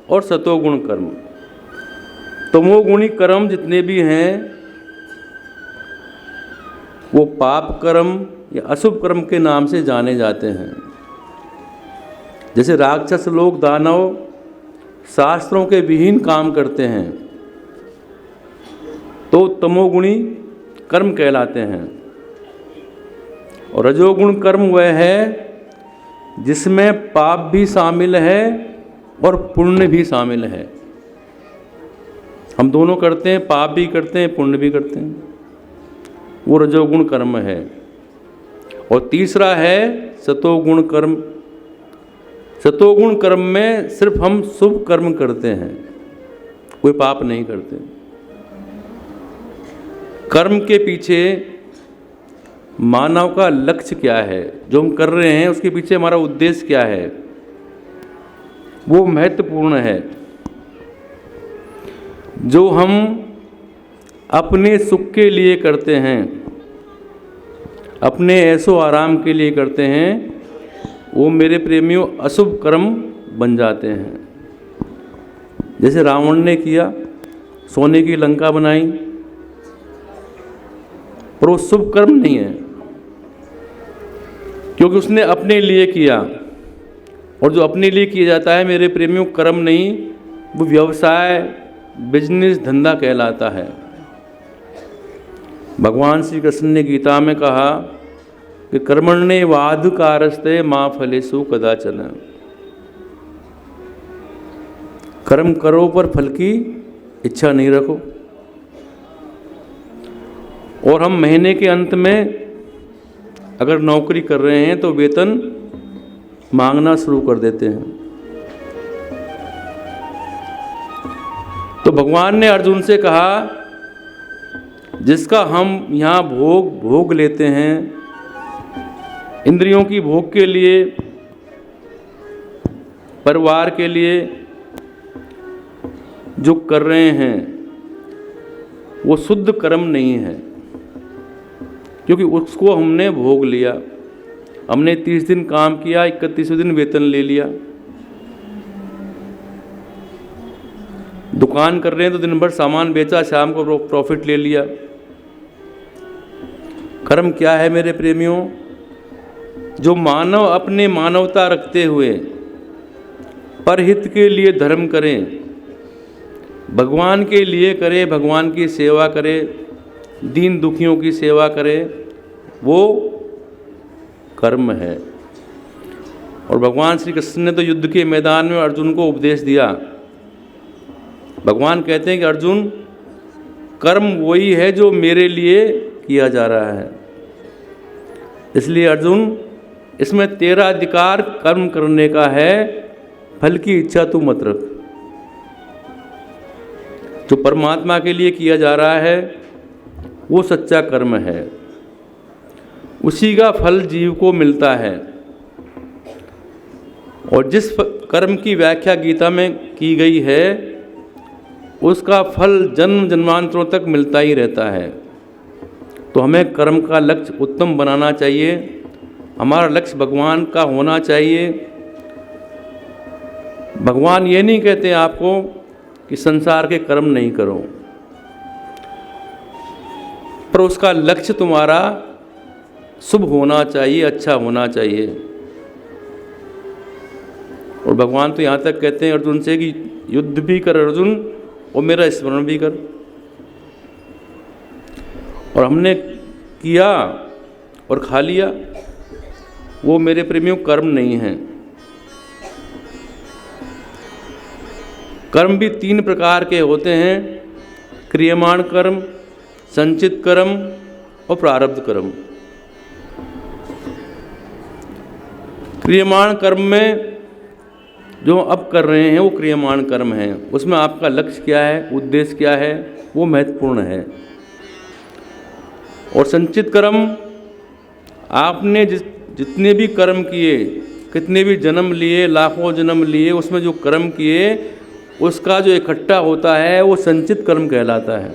J: और सतोगुण कर्म। तमोगुणी कर्म जितने भी हैं, वो पाप कर्म या अशुभ कर्म के नाम से जाने जाते हैं। जैसे राक्षस लोग, दानव शास्त्रों के विहीन काम करते हैं, तो तमोगुणी कर्म कहलाते हैं। और रजोगुण कर्म वह है जिसमें पाप भी शामिल है और पुण्य भी शामिल है। हम दोनों करते हैं, पाप भी करते हैं, पुण्य भी करते हैं, वो रजोगुण कर्म है। और तीसरा है सतोगुण कर्म। सतोगुण कर्म में सिर्फ हम शुभ कर्म करते हैं, कोई पाप नहीं करते। कर्म के पीछे मानव का लक्ष्य क्या है, जो हम कर रहे हैं उसके पीछे हमारा उद्देश्य क्या है, वो महत्वपूर्ण है। जो हम अपने सुख के लिए करते हैं, अपने ऐशो आराम के लिए करते हैं, वो मेरे प्रेमियों अशुभ कर्म बन जाते हैं। जैसे रावण ने किया, सोने की लंका बनाई, पर वो शुभ कर्म नहीं है, क्योंकि उसने अपने लिए किया। और जो अपने लिए किया जाता है मेरे प्रेमियों, कर्म नहीं, वो व्यवसाय, बिजनेस, धंधा कहलाता है। भगवान श्री कृष्ण ने गीता में कहा कि कर्मण्ये वाधिकारस्ते मा फलेषु कदाचन। कर्म करो पर फल की इच्छा नहीं रखो। और हम महीने के अंत में अगर नौकरी कर रहे हैं तो वेतन मांगना शुरू कर देते हैं। तो भगवान ने अर्जुन से कहा, जिसका हम यहाँ भोग लेते हैं, इंद्रियों की भोग के लिए, परिवार के लिए जो कर रहे हैं, वो शुद्ध कर्म नहीं है, क्योंकि उसको हमने भोग लिया। हमने 30 दिन काम किया, 31वें दिन वेतन ले लिया। दुकान कर रहे हैं तो दिन भर सामान बेचा, शाम को प्रॉफिट ले लिया। कर्म क्या है मेरे प्रेमियों? जो मानव अपने मानवता रखते हुए परहित के लिए धर्म करें, भगवान के लिए करे, भगवान की सेवा करे, दीन दुखियों की सेवा करे, वो कर्म है। और भगवान श्री कृष्ण ने तो युद्ध के मैदान में अर्जुन को उपदेश दिया। भगवान कहते हैं कि अर्जुन, कर्म वही है जो मेरे लिए किया जा रहा है, इसलिए अर्जुन, इसमें तेरा अधिकार कर्म करने का है, फल की इच्छा तू मत रख। जो परमात्मा के लिए किया जा रहा है वो सच्चा कर्म है, उसी का फल जीव को मिलता है। और जिस कर्म की व्याख्या गीता में की गई है, उसका फल जन्म जन्मांतरों तक मिलता ही रहता है। तो हमें कर्म का लक्ष्य उत्तम बनाना चाहिए। हमारा लक्ष्य भगवान का होना चाहिए। भगवान ये नहीं कहते आपको कि संसार के कर्म नहीं करो, पर उसका लक्ष्य तुम्हारा शुभ होना चाहिए, अच्छा होना चाहिए। और भगवान तो यहाँ तक कहते हैं अर्जुन से कि युद्ध भी कर अर्जुन, और मेरा स्मरण भी कर। और हमने किया और खा लिया, वो मेरे प्रेमियों कर्म नहीं है। कर्म भी 3 प्रकार के होते हैं: क्रियमाण कर्म, संचित कर्म और प्रारब्ध कर्म। क्रियमाण कर्म में जो अब कर रहे हैं वो क्रियमाण कर्म है। उसमें आपका लक्ष्य क्या है, उद्देश्य क्या है, वो महत्वपूर्ण है। और संचित कर्म, आपने जितने भी कर्म किए, कितने भी जन्म लिए, लाखों जन्म लिए, उसमें जो कर्म किए उसका जो इकट्ठा होता है वो संचित कर्म कहलाता है।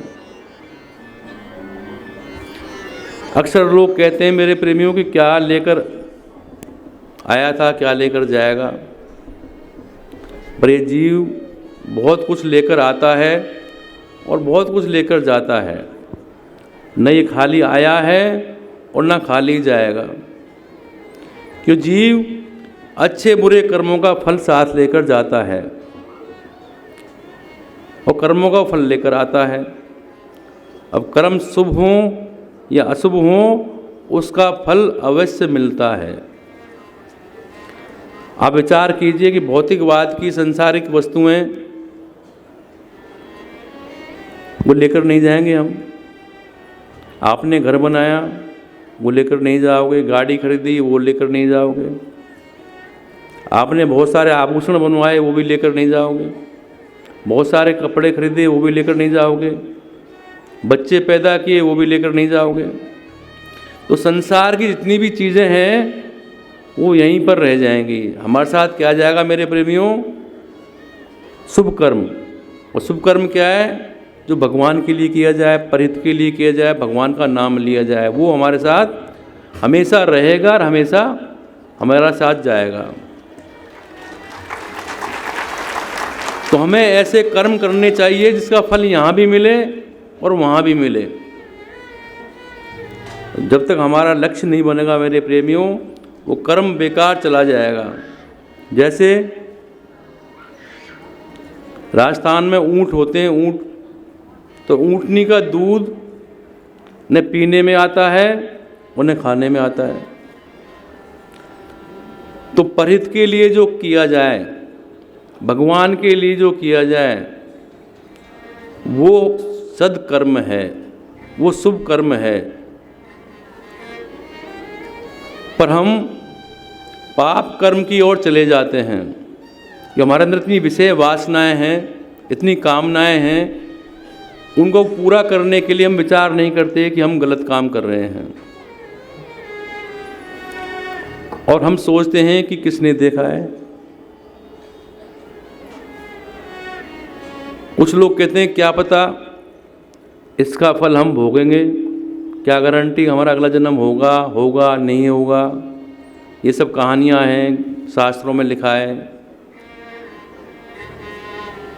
J: अक्सर लोग कहते हैं मेरे प्रेमियों कि क्या लेकर आया था, क्या लेकर जाएगा। पर ये जीव बहुत कुछ लेकर आता है और बहुत कुछ लेकर जाता है। न ये खाली आया है और न खाली जाएगा, क्यों जीव अच्छे बुरे कर्मों का फल साथ लेकर जाता है और कर्मों का फल लेकर आता है। अब कर्म शुभ हों या अशुभ हों, उसका फल अवश्य मिलता है। आप विचार कीजिए कि भौतिकवाद की सांसारिक वस्तुएं वो लेकर नहीं जाएंगे हम। आपने घर बनाया वो लेकर नहीं जाओगे, गाड़ी खरीदी वो लेकर नहीं जाओगे, आपने बहुत सारे आभूषण बनवाए वो भी लेकर नहीं जाओगे, बहुत सारे कपड़े खरीदे वो भी लेकर नहीं जाओगे, बच्चे पैदा किए वो भी लेकर नहीं जाओगे। तो संसार की जितनी भी चीज़ें हैं वो यहीं पर रह जाएंगी। हमारे साथ क्या जाएगा मेरे प्रेमियों? शुभ कर्म। और शुभ कर्म क्या है? जो भगवान के लिए किया जाए, परिहित के लिए किया जाए, भगवान का नाम लिया जाए, वो हमारे साथ हमेशा रहेगा और हमेशा हमारा साथ जाएगा। तो हमें ऐसे कर्म करने चाहिए जिसका फल यहाँ भी मिले और वहाँ भी मिले। जब तक हमारा लक्ष्य नहीं बनेगा मेरे प्रेमियों, वो कर्म बेकार चला जाएगा। जैसे राजस्थान में ऊँट होते हैं, ऊँट, तो ऊँटनी का दूध न पीने में आता है और न खाने में आता है। तो परहित के लिए जो किया जाए, भगवान के लिए जो किया जाए, वो सद्कर्म है, वो शुभ कर्म है। पर हम पाप कर्म की ओर चले जाते हैं कि हमारे अंदर इतनी विषय वासनाएं हैं, इतनी कामनाएं हैं, उनको पूरा करने के लिए हम विचार नहीं करते कि हम गलत काम कर रहे हैं। और हम सोचते हैं कि किसने देखा है। कुछ लोग कहते हैं क्या पता इसका फल हम भोगेंगे, क्या गारंटी हमारा अगला जन्म होगा नहीं होगा। ये सब कहानियां हैं, शास्त्रों में लिखा है।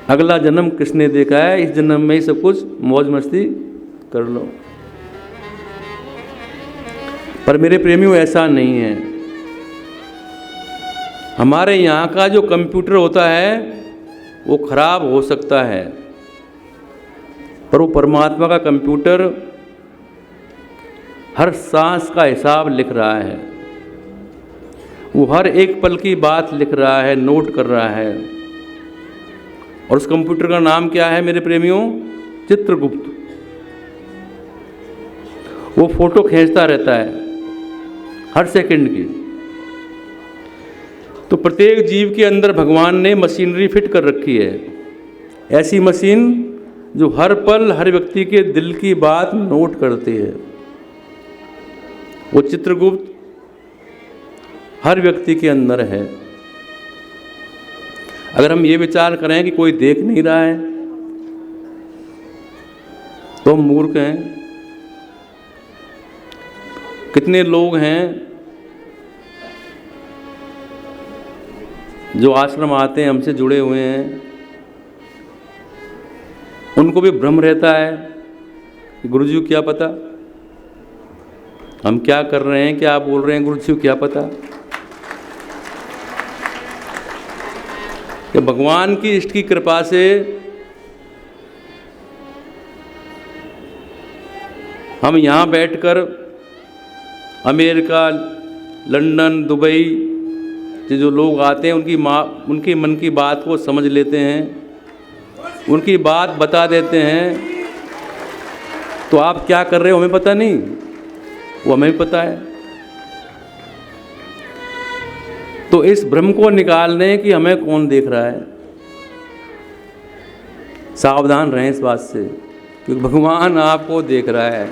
J: अगला जन्म किसने देखा है, इस जन्म में ही सब कुछ मौज मस्ती कर लो। पर मेरे प्रेमियों ऐसा नहीं है। हमारे यहाँ का जो कंप्यूटर होता है वो खराब हो सकता है, पर वो परमात्मा का कंप्यूटर हर सांस का हिसाब लिख रहा है, वो हर एक पल की बात लिख रहा है, नोट कर रहा है। और उस कंप्यूटर का नाम क्या है मेरे प्रेमियों? चित्रगुप्त। वो फोटो खींचता रहता है हर सेकंड की। तो प्रत्येक जीव के अंदर भगवान ने मशीनरी फिट कर रखी है, ऐसी मशीन जो हर पल हर व्यक्ति के दिल की बात नोट करती है। वो चित्रगुप्त हर व्यक्ति के अंदर है। अगर हम ये विचार करें कि कोई देख नहीं रहा है तो हम मूर्ख हैं। कितने लोग हैं जो आश्रम आते हैं, हमसे जुड़े हुए हैं, उनको भी भ्रम रहता है कि गुरुजी को क्या पता हम क्या कर रहे हैं, क्या बोल रहे हैं, गुरुजी को क्या पता। कि भगवान की इष्ट की कृपा से हम यहाँ बैठकर अमेरिका, लंदन, दुबई से जो लोग आते हैं उनकी मन की बात को समझ लेते हैं, उनकी बात बता देते हैं। तो आप क्या कर रहे हो हमें पता नहीं, वो हमें पता है। तो इस भ्रम को निकालने कि हमें कौन देख रहा है, सावधान रहें इस बात से, क्योंकि भगवान आपको देख रहा है।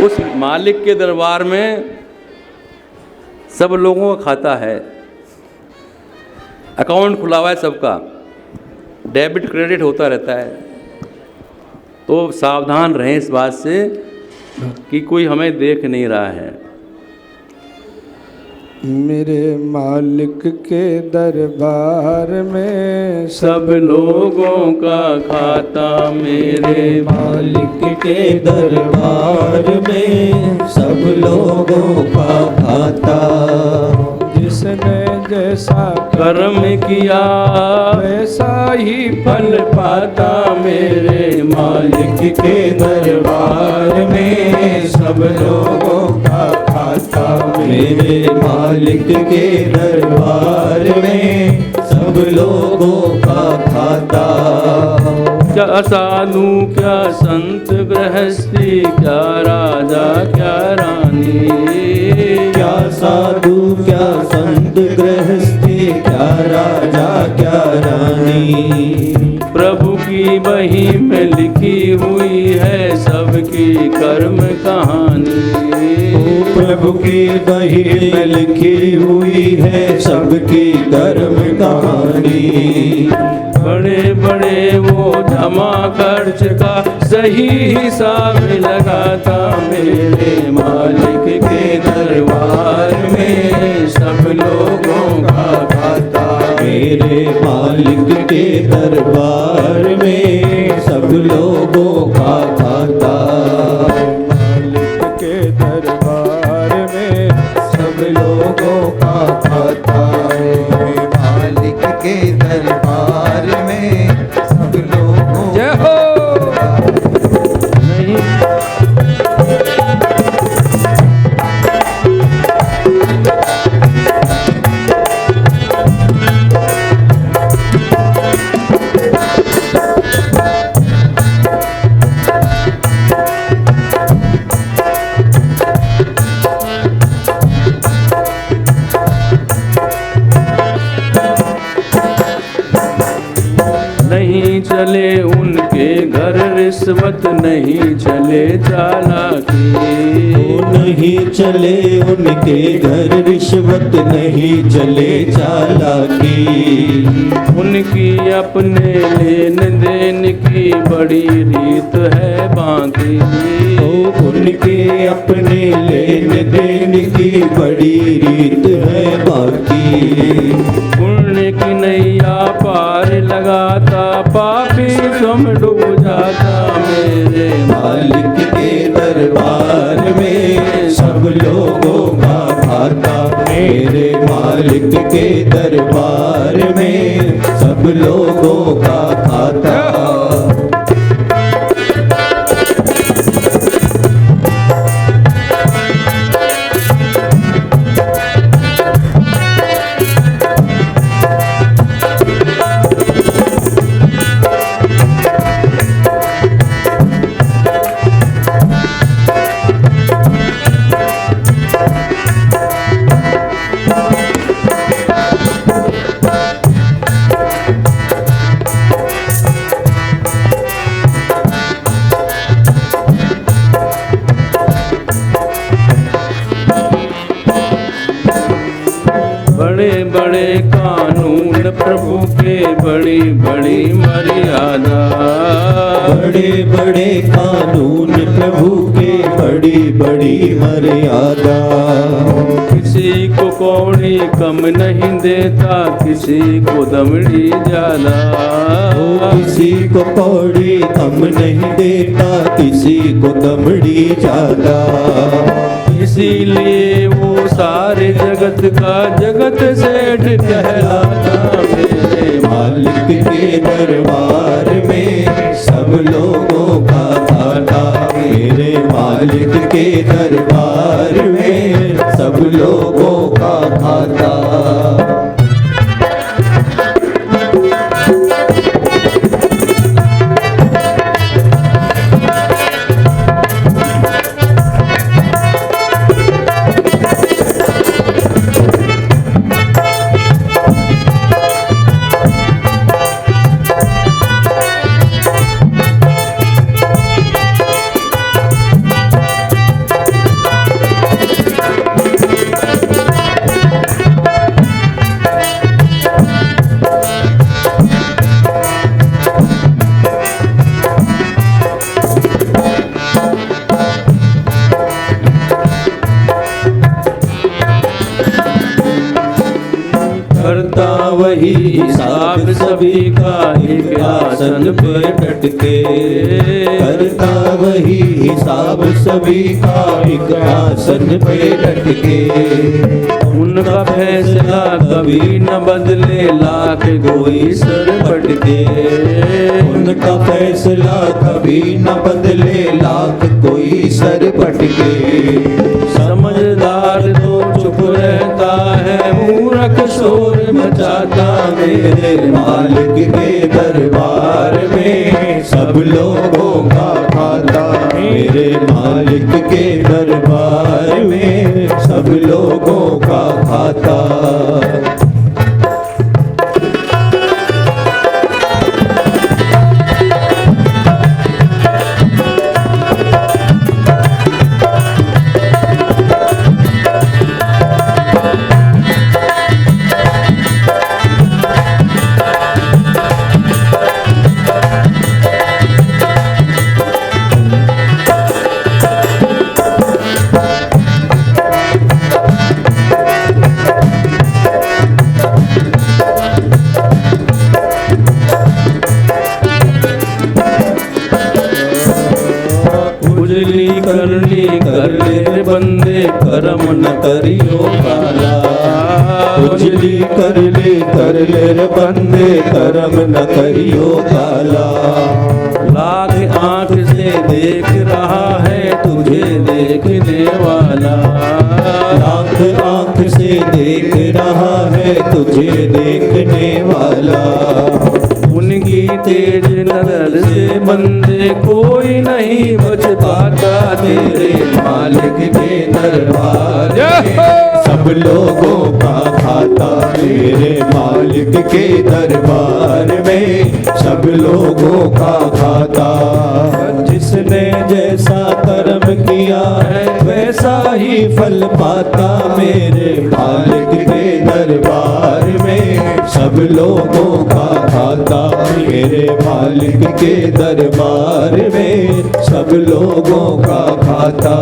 J: उस मालिक के दरबार में सब लोगों का खाता है, अकाउंट खुला हुआ है सबका, डेबिट क्रेडिट होता रहता है। तो सावधान रहें इस बात से कि कोई हमें देख नहीं रहा है।
H: मेरे मालिक के दरबार में
J: सब लोगों का खाता, मेरे
H: मालिक के दरबार में सब लोगों का खाता। जिसने जैसा
J: कर्म किया
H: वैसा ही फल पाता। मेरे मालिक के दरबार में सब लोगों का खाता। मेरे मालिक के दरबार में सब लोगों का खाता।
J: क्या साधु क्या संत गृहस्थी, क्या राजा क्या रानी,
H: क्या साधु क्या संत गृहस्थी, क्या राजा क्या रानी।
J: प्रभु की बही में लिखी हुई है सबकी कर्म कहानी।
H: प्रभु की बही में लिखी हुई है सबकी कर्म कहानी।
J: बड़े बड़े वो जमा खर्च का सही हिसाब लगाता। मेरे मालिक के दरबार में सब लोगों का खाता।
H: मेरे मालिक के दरबार में सब लोगों का खाता
E: मालिक के दरबार में
H: सब लोगों का खाता
G: मेरे मालिक के दरबार में सब लोगों
J: जय हो। नहीं नहीं चले उनके घर रिश्वत, नहीं चले चालाकी।
H: नहीं चले उनके घर रिश्वत, नहीं चले चालाकी।
J: उनकी अपने लेन देन की बड़ी रीत है बाकी।
H: उनके अपने लेन देन की बड़ी रीत है बाकी।
J: पुण्य की नैया पार लगाता, पापी तुम डूब जाता। मेरे
H: मालिक के दरबार में सब लोगों का खाता मेरे मालिक के दरबार में सब लोगों का खाता।
J: बड़े बड़े कानून प्रभु के, बड़ी बड़ी मर्यादा।
H: बड़े बड़े कानून प्रभु के, बड़ी बड़ी मर्यादा।
J: किसी को कौड़ी कम नहीं देता, किसी को दमड़ी ज्यादा।
H: किसी को कौड़ी कम नहीं देता, किसी को दमड़ी ज्यादा।
J: इसीलिए वो सारे जगत का जगत सेठ कहलाता। मेरे
H: मालिक के दरबार में सब लोगों का खाता मेरे मालिक के दरबार में सब लोगों का खाता। करता वही हिसाब सभी का एक आसन पर डटके। करता वही हिसाब सभी का एक आसन पे डटके।
J: उनका फैसला कभी न बदले, लाख कोई सर पटके।
H: उनका फैसला कभी न बदले, लाख कोई सर पटके।
J: समझदार तो चुप रहता है, मूर्ख शोर मचाता।
H: मेरे मालिक के दरबार में सब लोगों का खाता मेरे मालिक के दरबार में सब लोगों का खाता।
J: उजली करनी कर ले बंदे कर्म न करियो काला
H: उजली कर ले रे बंदे कर्म न करियो काला
J: लाख आंख से देख रहा है तुझे देखने वाला
H: लाख आंख से देख रहा है तुझे देखने वाला
J: उनकी तेज नजर से बंदे कोई नहीं बच पाता तेरे
H: मालिक के दरबार सब लोगों का खाता मेरे मालिक के दरबार में सब लोगों का खाता जिसने जैसा कर्म किया है वैसा ही फल पाता मेरे मालिक के दरबार में सब लोगों का खाता मेरे मालिक के दरबार में सब लोगों का खाता